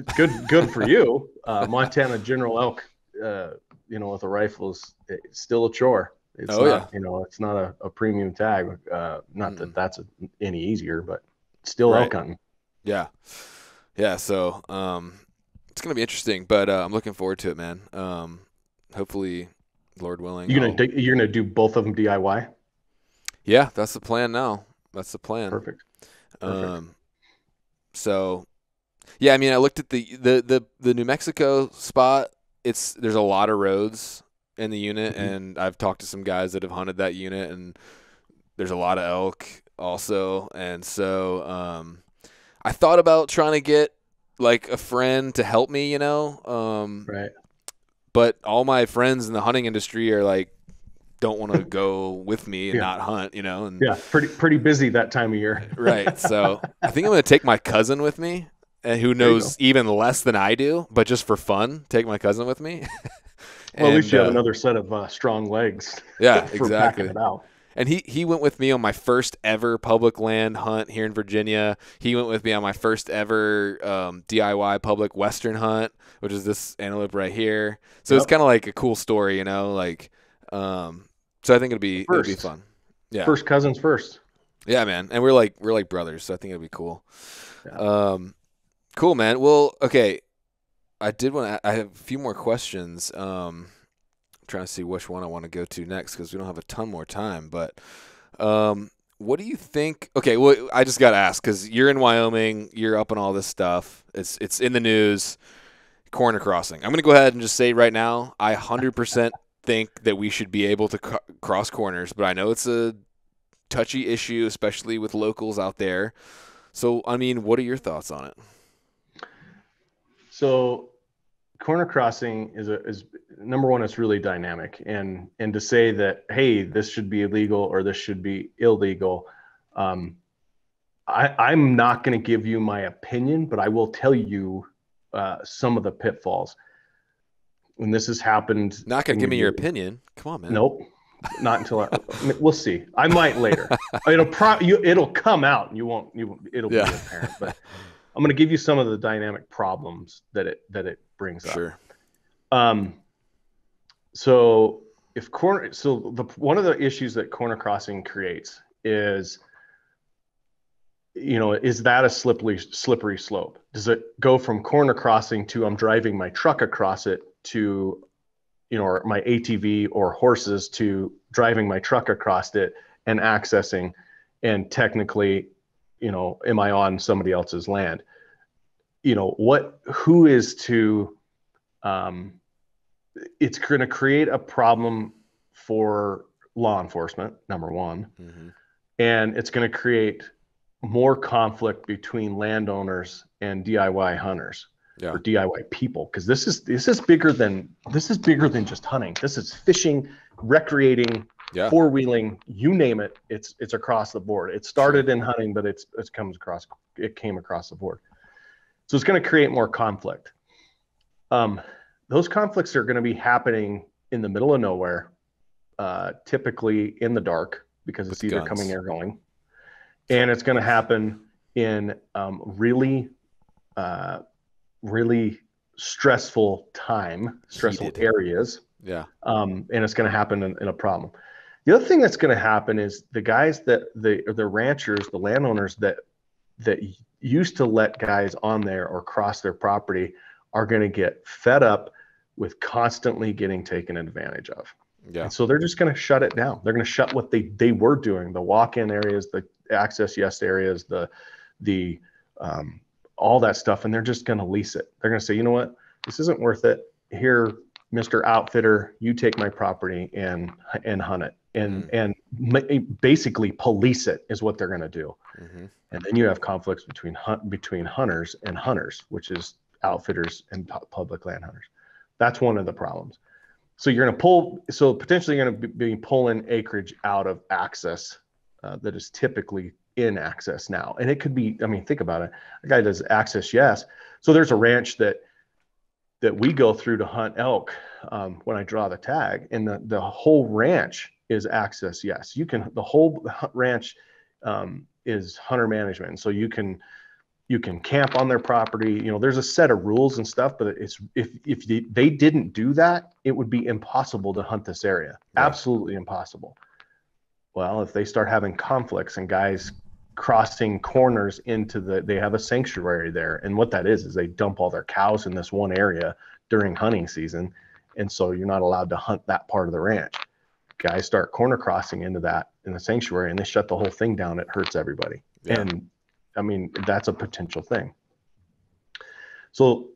Good for you. Montana General elk, with a rifle is still a chore. It's it's not a premium tag. Not that that's any easier, but still elk hunting. Yeah. So, it's gonna be interesting, but I'm looking forward to it, man. Hopefully, Lord willing, you're gonna do both of them DIY. Yeah, that's the plan now. That's the plan. Perfect. So, yeah, I mean, I looked at the New Mexico spot. There's a lot of roads in the unit, and I've talked to some guys that have hunted that unit, and there's a lot of elk also, and so I thought about trying to get like a friend to help me, right. But all my friends in the hunting industry are like, don't want to go with me and not hunt, and pretty busy that time of year. Right. So I think I'm going to take my cousin with me, and who knows even less than I do, but just for fun, take my cousin with me. Well, at least you have another set of strong legs. Yeah, for exactly. packing it out. And he went with me on my first ever public land hunt here in Virginia. He went with me on my first ever DIY public western hunt, which is this antelope right here. So it's kind of like a cool story, so I think it'll be fun. Yeah. First cousins first. Yeah, man. And we're like brothers, so I think it'll be cool. Yeah. Cool, man. Well, okay. I have a few more questions. Trying to see which one I want to go to next because we don't have a ton more time. But what do you think? Okay, well, I just got to ask because you're in Wyoming, you're up on all this stuff. It's in the news. Corner crossing. I'm going to go ahead and just say right now, I 100% think that we should be able to cross corners, but I know it's a touchy issue, especially with locals out there. So, I mean, what are your thoughts on it? So, corner crossing is number one. It's really dynamic, and to say that hey, this should be illegal or this should be illegal, I'm not going to give you my opinion, but I will tell you some of the pitfalls. When this has happened, not going to give me your opinion. Come on, man. Nope, not until we'll see. I might later. It'll come out, and it'll be apparent, but. I'm going to give you some of the dynamic problems that it brings up. Sure. So one of the issues that corner crossing creates is, is that a slippery slope? Does it go from corner crossing to I'm driving my truck across it to, or my ATV or horses to driving my truck across it and accessing, and technically, am I on somebody else's land? Who is to, it's going to create a problem for law enforcement, number one. Mm-hmm. And it's going to create more conflict between landowners and DIY hunters or DIY people. Cause this is bigger than just hunting. This is fishing, recreating, four-wheeling, you name it. It's across the board. It started in hunting, but it came across the board. So it's going to create more conflict. Those conflicts are going to be happening in the middle of nowhere, typically in the dark, because it's either coming or going. And it's going to happen in really stressful areas. Yeah. And it's going to happen in a problem. The other thing that's going to happen is the guys the ranchers, the landowners that used to let guys on there or cross their property are going to get fed up with constantly getting taken advantage of. Yeah. And so they're just going to shut it down. They're going to shut what they were doing, the walk-in areas, the access yes areas, the all that stuff, and they're just going to lease it. They're going to say, you know what, this isn't worth it. Here, Mr. Outfitter, you take my property and hunt it, and basically police it is what they're going to do. Mm-hmm. And then you have conflicts between hunters and hunters, which is outfitters and public land hunters. That's one of the problems. So you're going to potentially you're going to be pulling acreage out of access that is typically in access now. And it could be, I mean, think about it. A guy does access yes. So there's a ranch that we go through to hunt elk when I draw the tag, and the whole ranch is access yes. The whole ranch is hunter management. And so you can camp on their property. You know, there's a set of rules and stuff, but if they didn't do that, it would be impossible to hunt this area. Right. Absolutely impossible. Well, if they start having conflicts and guys crossing corners they have a sanctuary there. And what that is they dump all their cows in this one area during hunting season. And so you're not allowed to hunt that part of the ranch. Guys start corner crossing into that in the sanctuary, and they shut the whole thing down. It hurts everybody. Yeah. And I mean, that's a potential thing. So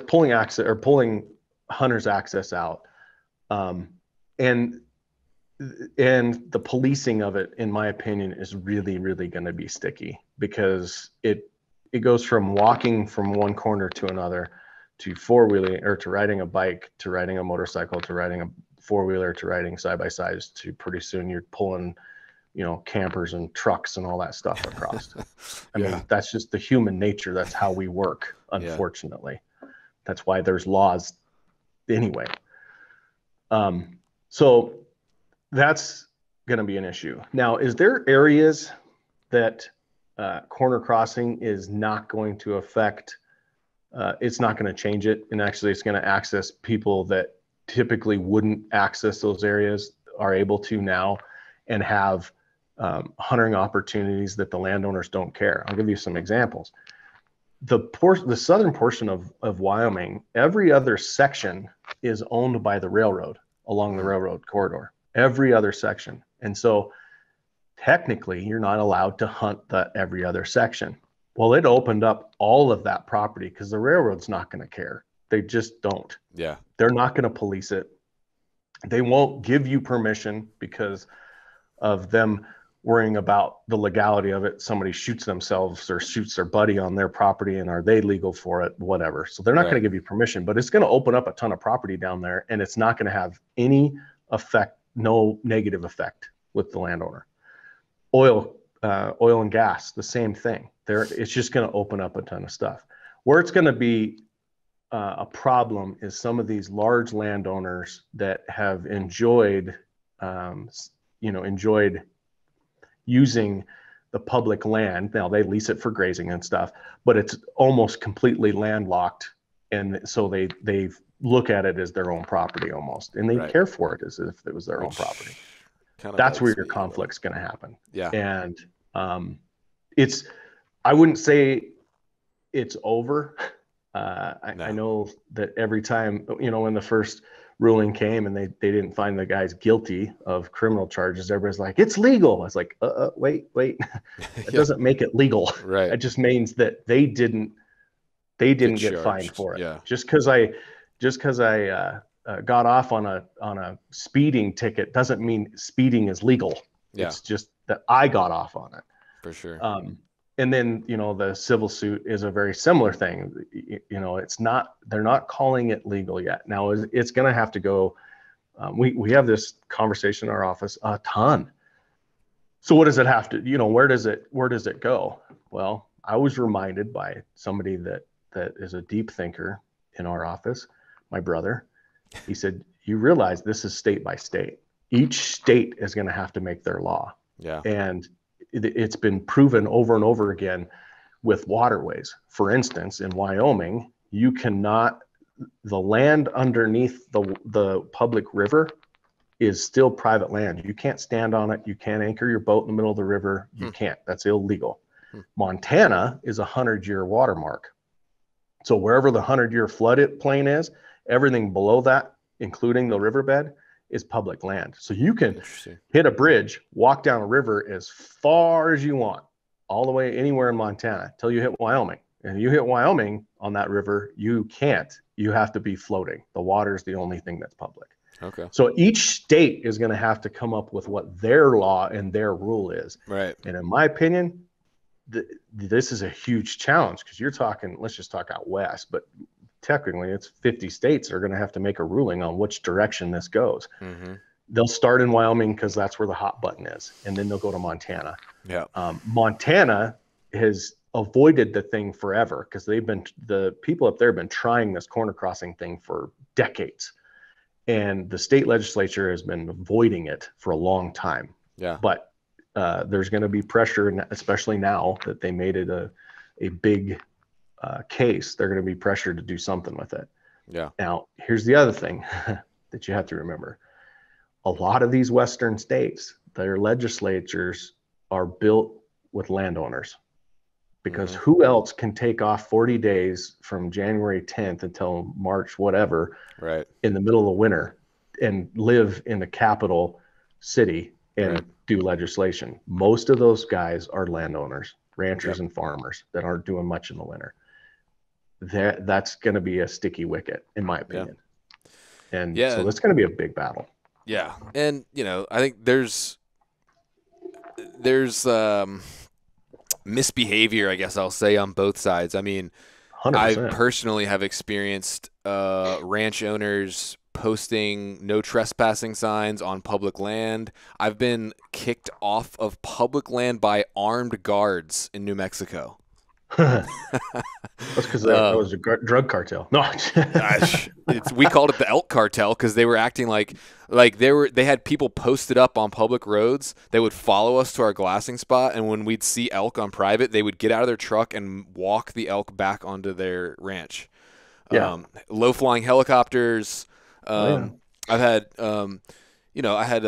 pulling hunters access out, and the policing of it, in my opinion, is really, really going to be sticky, because it goes from walking from one corner to another, to four-wheeling, or to riding a bike, to riding a motorcycle, to riding a four-wheeler, to riding side-by-sides, to pretty soon you're pulling, you know, campers and trucks and all that stuff across. I mean, that's just the human nature. That's how we work, unfortunately. Yeah. That's why there's laws anyway. So that's going to be an issue. Now, is there areas that corner crossing is not going to affect? It's not going to change it. And actually, it's going to access people that typically wouldn't access those areas are able to now, and have hunting opportunities that the landowners don't care. I'll give you some examples. The southern portion of Wyoming, every other section is owned by the railroad along the railroad corridor. Every other section. And so technically you're not allowed to hunt every other section. Well, it opened up all of that property because the railroad's not going to care. They just don't. Yeah. They're not going to police it. They won't give you permission because of them worrying about the legality of it. Somebody shoots themselves or shoots their buddy on their property, and are they legal for it? Whatever. So they're not going to give you permission, but it's going to open up a ton of property down there, and it's not going to have any effect, no negative effect with the landowner. Oil and gas, the same thing. It's just going to open up a ton of stuff. Where it's going to be a problem is some of these large landowners that have enjoyed using the public land. Now they lease it for grazing and stuff, but it's almost completely landlocked. And so they look at it as their own property almost, and they care for it as if it was their own property. That's where your conflict's going to happen. Yeah. And I wouldn't say it's over. I know that every time, when the first ruling came and they didn't find the guys guilty of criminal charges, everybody's like, it's legal. I was like, wait. It doesn't make it legal. Right. It just means that they didn't get fined for it. Yeah. Just because I got off on a speeding ticket doesn't mean speeding is legal. Yeah. It's just that I got off on it. For sure. And then, the civil suit is a very similar thing. They're not calling it legal yet. Now it's going to have to go. We have this conversation in our office a ton. So what does it have to, where does it go? Well, I was reminded by somebody that that is a deep thinker in our office, my brother. He said, you realize this is state by state. Each state is going to have to make their law. Yeah. And it's been proven over and over again with waterways. For instance, in Wyoming, you cannot, the land underneath the public river is still private land. You can't stand on it. You can't anchor your boat in the middle of the river. You can't. That's illegal. Montana is a 100-year watermark. So wherever the 100-year floodplain is, everything below that, including the riverbed, is public land. So you can hit a bridge, walk down a river as far as you want, all the way anywhere in Montana till you hit Wyoming. And you hit Wyoming on that river, you can't. You have to be floating. The water is the only thing that's public. Okay. So each state is going to have to come up with what their law and their rule is. Right. And in my opinion, this is a huge challenge because you're talking, let's just talk out west, but technically it's 50 states are going to have to make a ruling on which direction this goes. Mm-hmm. They'll start in Wyoming because that's where the hot button is. And then they'll go to Montana. Yeah. Montana has avoided the thing forever because the people up there have been trying this corner crossing thing for decades. And the state legislature has been avoiding it for a long time. Yeah. But there's going to be pressure, especially now that they made it a big case. They're going to be pressured to do something with it. Yeah. Now, here's the other thing that you have to remember. A lot of these Western states, their legislatures are built with landowners. Because who else can take off 40 days from January 10th until March, whatever, right, in the middle of winter and live in the capital city and do legislation? Most of those guys are landowners, ranchers and farmers that aren't doing much in the winter. That's going to be a sticky wicket, in my opinion. Yeah. And so that's going to be a big battle. Yeah. And, I think there's misbehavior, I guess I'll say, on both sides. I mean, 100%. I personally have experienced ranch owners posting no trespassing signs on public land. I've been kicked off of public land by armed guards in New Mexico. That's because that was a drug cartel. No, we called it the elk cartel because they were acting like they had people posted up on public roads. They would follow us to our glassing spot, and when we'd see elk on private, they would get out of their truck and walk the elk back onto their ranch. Yeah. Low flying helicopters. I've had, I had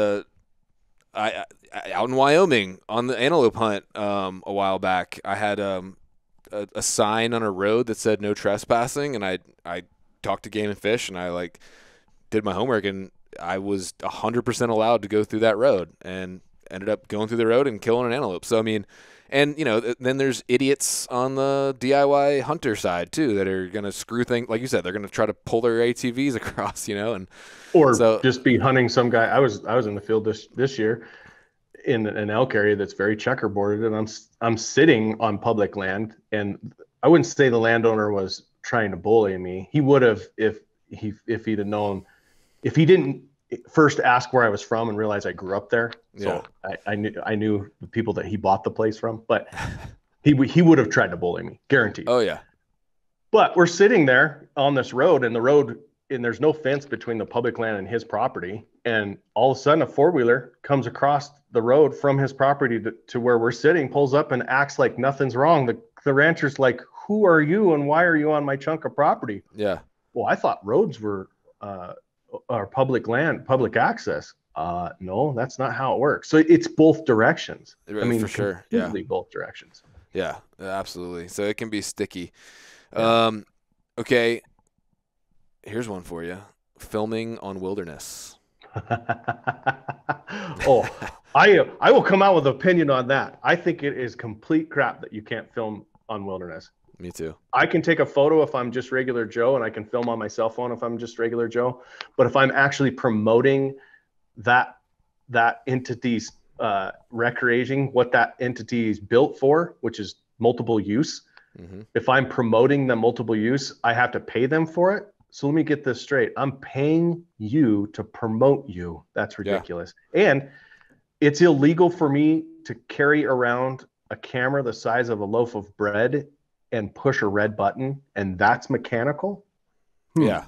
out in Wyoming on the antelope hunt a while back. I had a sign on a road that said no trespassing, and I talked to Game and Fish, and I did my homework, and I was 100% allowed to go through that road, and ended up going through the road and killing an antelope. So I mean, and then there's idiots on the DIY hunter side too that are gonna screw things, like you said, they're gonna try to pull their ATVs across, or just be hunting some guy. I was in the field this year in an elk area that's very checkerboarded, and I'm sitting on public land, and I wouldn't say the landowner was trying to bully me. He would have if he'd have known, if he didn't first ask where I was from and realize I grew up there. So I knew the people that he bought the place from, but he would have tried to bully me, guaranteed. Oh yeah. But we're sitting there on this road, and there's no fence between the public land and his property. And all of a sudden a 4-wheeler comes across the road from his property to where we're sitting, pulls up and acts like nothing's wrong. The rancher's like, who are you and why are you on my chunk of property? Yeah. Well, I thought roads were public land, public access. No, that's not how it works. So it's both directions. I mean, for sure. Yeah. Both directions. Yeah, absolutely. So it can be sticky. Yeah. Okay. Here's one for you. Filming on wilderness. I will come out with an opinion on that. I think it is complete crap that you can't film on wilderness. Me too. I can take a photo if I'm just regular Joe, and I can film on my cell phone if I'm just regular Joe. But if I'm actually promoting that entity's recreating, what that entity is built for, which is multiple use. Mm-hmm. If I'm promoting the multiple use, I have to pay them for it. So let me get this straight. I'm paying you to promote you. That's ridiculous. Yeah. And it's illegal for me to carry around a camera the size of a loaf of bread and push a red button, and that's mechanical. Yeah.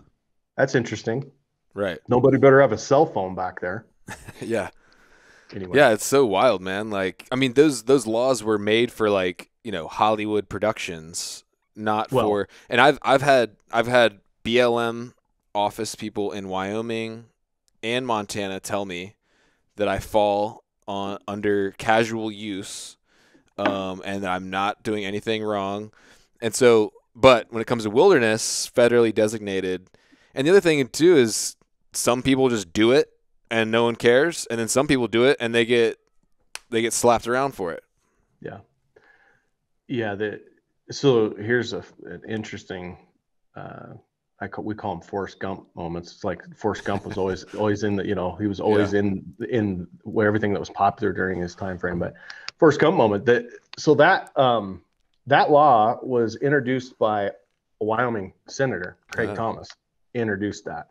That's interesting. Right. Nobody better have a cell phone back there. Yeah. Anyway. Yeah, it's so wild, man. Like, I mean, those laws were made for, like, you know, Hollywood productions, not for. And I've had BLM office people in Wyoming and Montana tell me that I fall on under casual use, and that I'm not doing anything wrong. And so, but when it comes to wilderness, federally designated, and the other thing too is some people just do it and no one cares, and then some people do it and they get slapped around for it. Yeah. Yeah. So here's an interesting, we call them Forrest Gump moments. It's like Forrest Gump was always in the, you know, he was always in where everything that was popular during his time frame. But Forrest Gump moment, that law was introduced by a Wyoming senator, Craig Thomas, introduced that.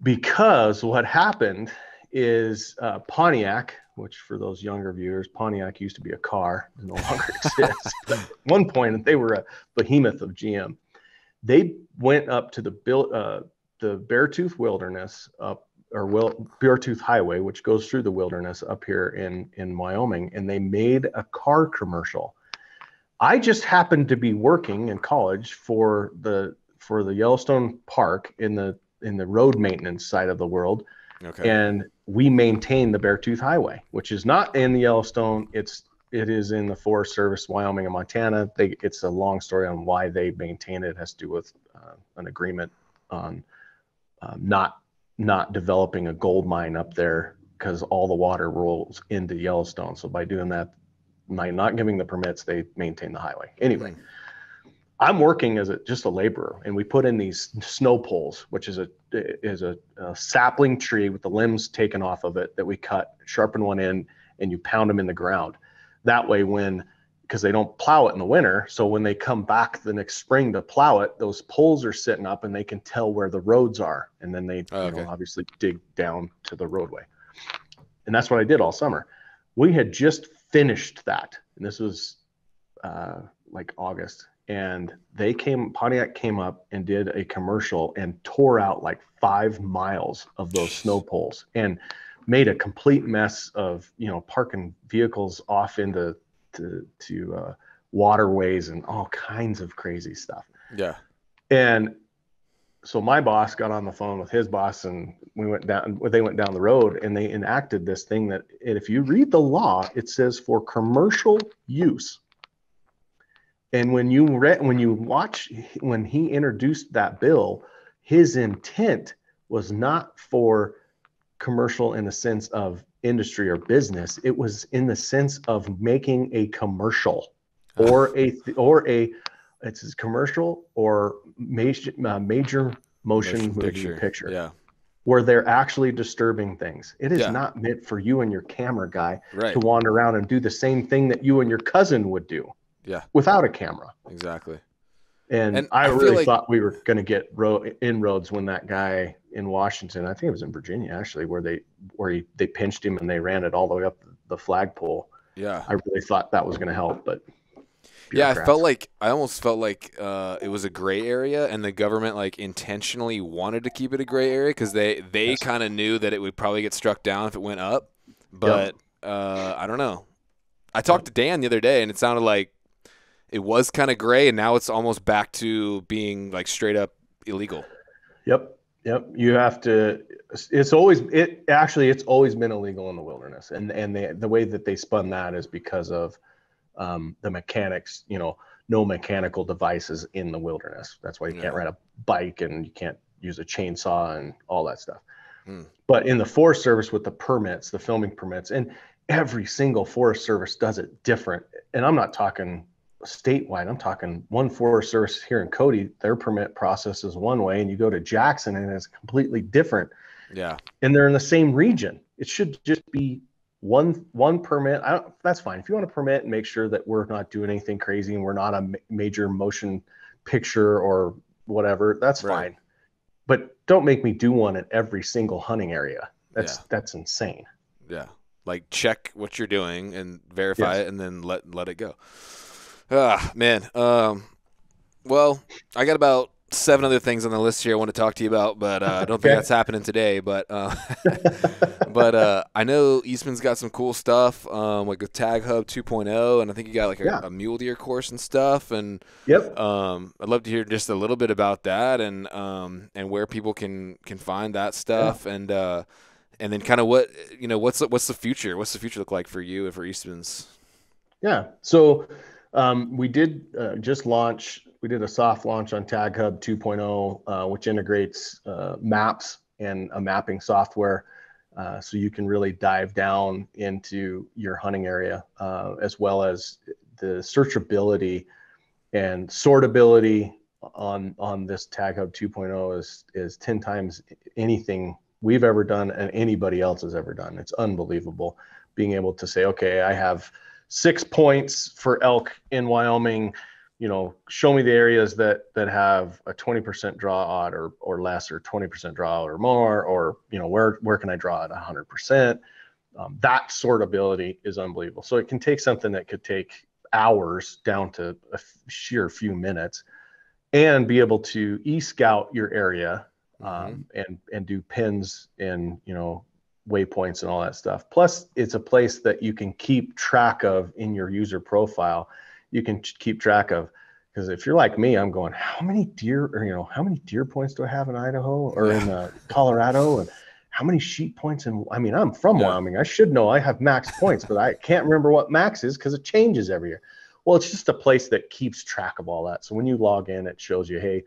Because what happened is Pontiac, which for those younger viewers, Pontiac used to be a car, it no longer exists. But at one point, they were a behemoth of GM. They went up to the Beartooth Wilderness Beartooth Highway, which goes through the wilderness up here in Wyoming, and they made a car commercial. I just happened to be working in college for the Yellowstone Park in the road maintenance side of the world. Okay. And we maintain the Beartooth Highway, which is not in the Yellowstone. It is in the Forest Service, Wyoming and Montana. It's a long story on why they maintain it. It has to do with an agreement on not developing a gold mine up there because all the water rolls into Yellowstone. So by doing that, by not giving the permits, they maintain the highway. Anyway, I'm working as just a laborer, and we put in these snow poles, which is a sapling tree with the limbs taken off of it that we cut, sharpen one end, and you pound them in the ground. That way, because they don't plow it in the winter, so when they come back the next spring to plow it, those poles are sitting up and they can tell where the roads are, and then they obviously dig down to the roadway. And that's what I did all summer. We had just finished that, and this was like August. And Pontiac came up and did a commercial and tore out like 5 miles of those snow poles and made a complete mess of, you know, parking vehicles off into waterways and all kinds of crazy stuff. Yeah. And so my boss got on the phone with his boss, and they went down the road, and they enacted this thing that if you read the law, it says for commercial use. And when he introduced that bill, his intent was not for commercial in the sense of industry or business. It was in the sense of making a commercial it's commercial or major motion picture. Yeah. Where they're actually disturbing things. It is not meant for you and your camera guy to wander around and do the same thing that you and your cousin would do. Yeah. Without a camera. Exactly. And I really thought we were going to get inroads when that guy in Washington, I think it was in Virginia actually, where they pinched him and they ran it all the way up the flagpole. Yeah. I really thought that was going to help, but yeah, I almost felt like it was a gray area, and the government like intentionally wanted to keep it a gray area because they kind of knew that it would probably get struck down if it went up. But I don't know. I talked to Dan the other day, and it sounded like it was kind of gray, and now it's almost back to being like straight up illegal. Yep. You have to. It's always been illegal in the wilderness, and the way that they spun that is because of the mechanics. You know, no mechanical devices in the wilderness. That's why you can't ride a bike and you can't use a chainsaw and all that stuff. But in the Forest Service with the permits, the filming permits, and every single Forest Service does it different. And I'm not talking statewide. I'm talking one Forest Service here in Cody, their permit process is one way, and you go to Jackson and it's completely different. Yeah. And they're in the same region. It should just be one permit. That's fine. If you want to permit and make sure that we're not doing anything crazy and we're not a major motion picture or whatever, that's fine. But don't make me do one at every single hunting area. That's insane. Yeah. Like check what you're doing and verify it and then let it go. Man. Well, I got about 7 other things on the list here I want to talk to you about, but I don't think Okay. that's happening today. But I know Eastman's got some cool stuff, like a Tag Hub 2.0, and I think you got like Yeah. a mule deer course and stuff. And Yep. I'd love to hear just a little bit about that and where people can find that Yeah. stuff and then kind of what what's the future? What's the future look like for you and for Eastman's? Yeah. So we did just launch. We did a soft launch on Tag Hub 2.0, which integrates maps and a mapping software, so you can really dive down into your hunting area, as well as the searchability and sortability on this Tag Hub 2.0 is 10 times anything we've ever done and anybody else has ever done. It's unbelievable being able to say, okay, I have 6 points for elk in Wyoming. Show me the areas that have a 20% draw odd or less, or 20% draw or more, or where can I draw at 100%. That sortability is unbelievable. So it can take something that could take hours down to a sheer few minutes, and be able to e-scout your area, and do pins and waypoints and all that stuff. Plus, it's a place that you can keep track of in your user profile. You can keep track of, because if you're like me, I'm going, how many deer points do I have in Idaho or in Colorado, and how many sheep points? And I mean, I'm from Wyoming. I should know I have max points, but I can't remember what max is because it changes every year. Well, it's just a place that keeps track of all that. So when you log in, it shows you, hey,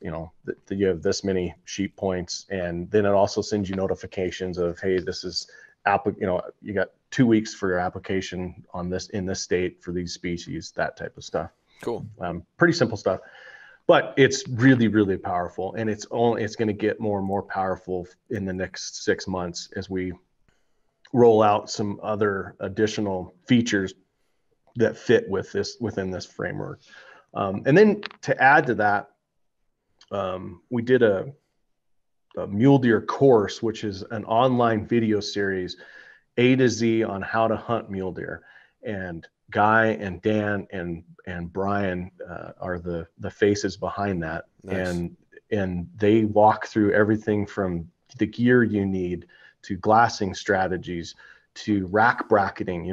that you have this many sheep points, and then it also sends you notifications of, hey, this is you got 2 weeks for your application on this in this state for these species, that type of stuff. Cool. Pretty simple stuff, but it's really, really powerful, and it's going to get more and more powerful in the next 6 months as we roll out some other additional features that fit within this framework. And then to add to that, we did a mule deer course, which is an online video series, A to Z, on how to hunt mule deer. And Guy and Dan and Brian are the faces behind that. Nice. And they walk through everything from the gear you need to glassing strategies to rack bracketing.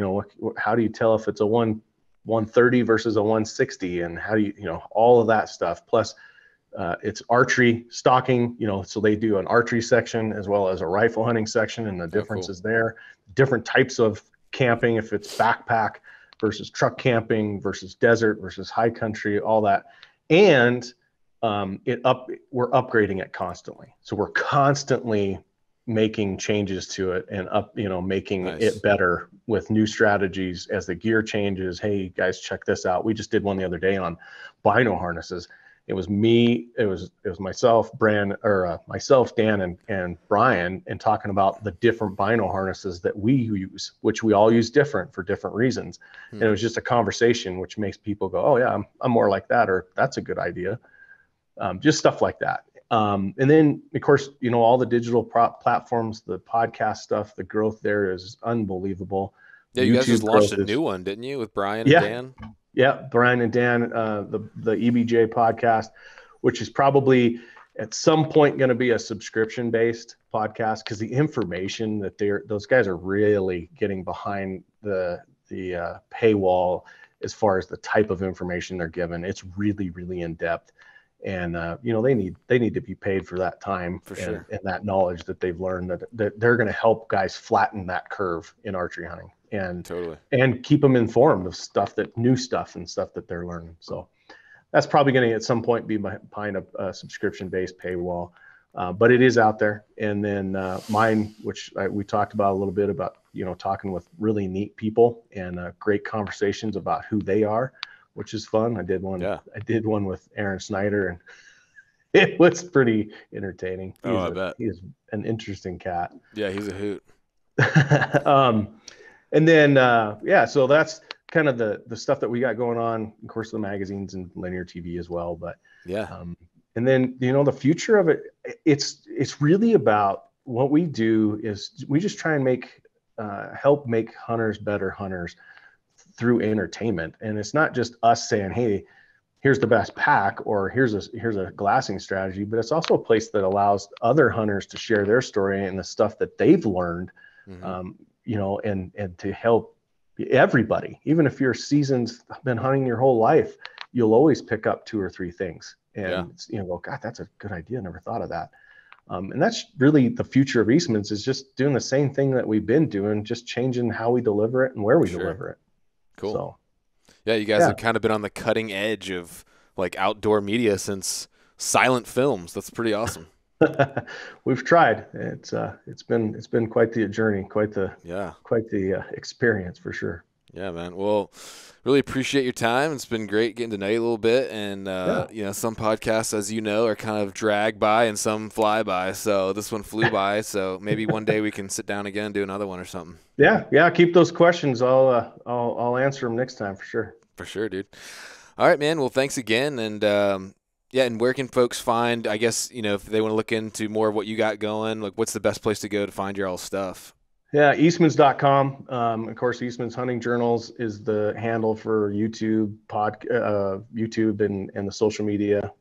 How do you tell if it's a 130 versus a 160, and how do all of that stuff. Plus, it's archery stalking, so they do an archery section as well as a rifle hunting section, and the differences there, different types of camping, if it's backpack versus truck camping versus desert versus high country, all that. And we're upgrading it constantly. So we're constantly making changes to it and making it better with new strategies as the gear changes. Hey guys, check this out. We just did one the other day on bino harnesses. It was myself, Dan, and Brian, and talking about the different bino harnesses that we use, which we all use different for different reasons. And it was just a conversation, which makes people go, oh yeah, I'm more like that, or that's a good idea. Just stuff like that. And then of course, all the digital platforms, the podcast stuff, the growth there is unbelievable. Yeah, you guys just launched a new one, didn't you, with Brian and Dan? Yeah, Brian and Dan, the EBJ podcast, which is probably at some point going to be a subscription-based podcast, because the information that those guys are really getting behind the paywall as far as the type of information they're given. It's really, really in depth, and they need to be paid for that time, for sure, and that knowledge that they've learned, that they're going to help guys flatten that curve in archery hunting. And keep them informed of new stuff and stuff that they're learning. So that's probably going to at some point be behind a subscription-based paywall, but it is out there. And then mine, which we talked about a little bit about, talking with really neat people and great conversations about who they are, which is fun. I did one with Aaron Snyder, and it was pretty entertaining. I bet he's an interesting cat. Yeah, he's a hoot. And then, so that's kind of the stuff that we got going on. Of course, the magazines and linear TV as well. But and then, the future of it, it's really about what we do is we just try and help make hunters better hunters through entertainment. And it's not just us saying, hey, here's the best pack, or here's a glassing strategy, but it's also a place that allows other hunters to share their story and the stuff that they've learned, you know, and to help everybody. Even if you're seasoned, been hunting your whole life, you'll always pick up 2 or 3 things, and you know, go, God, that's a good idea. Never thought of that. And that's really the future of Eastman's, is just doing the same thing that we've been doing, just changing how we deliver it and where we deliver it. Cool. So, yeah, you guys have kind of been on the cutting edge of like outdoor media since silent films. That's pretty awesome. We've tried. It's been quite the journey, quite the experience for sure. Yeah, man. Well, really appreciate your time. It's been great getting to know you a little bit. And, you know, some podcasts, as you know, are kind of drag by and some fly by. So this one flew by. So maybe one day we can sit down again and do another one or something. Yeah. Keep those questions. I'll answer them next time for sure. For sure, dude. All right, man. Well, thanks again. And, yeah, and where can folks find, I guess, you know, if they want to look into more of what you got going, like what's the best place to go to find your all stuff? Yeah, Eastmans.com. Of course, Eastman's Hunting Journals is the handle for YouTube, YouTube and the social media.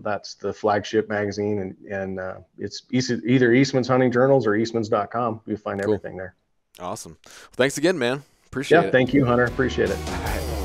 That's the flagship magazine, and it's either Eastman's Hunting Journals or Eastmans.com. You'll find everything there. Awesome. Well, thanks again, man. Appreciate it. Yeah, thank you, Hunter. Appreciate it. All right.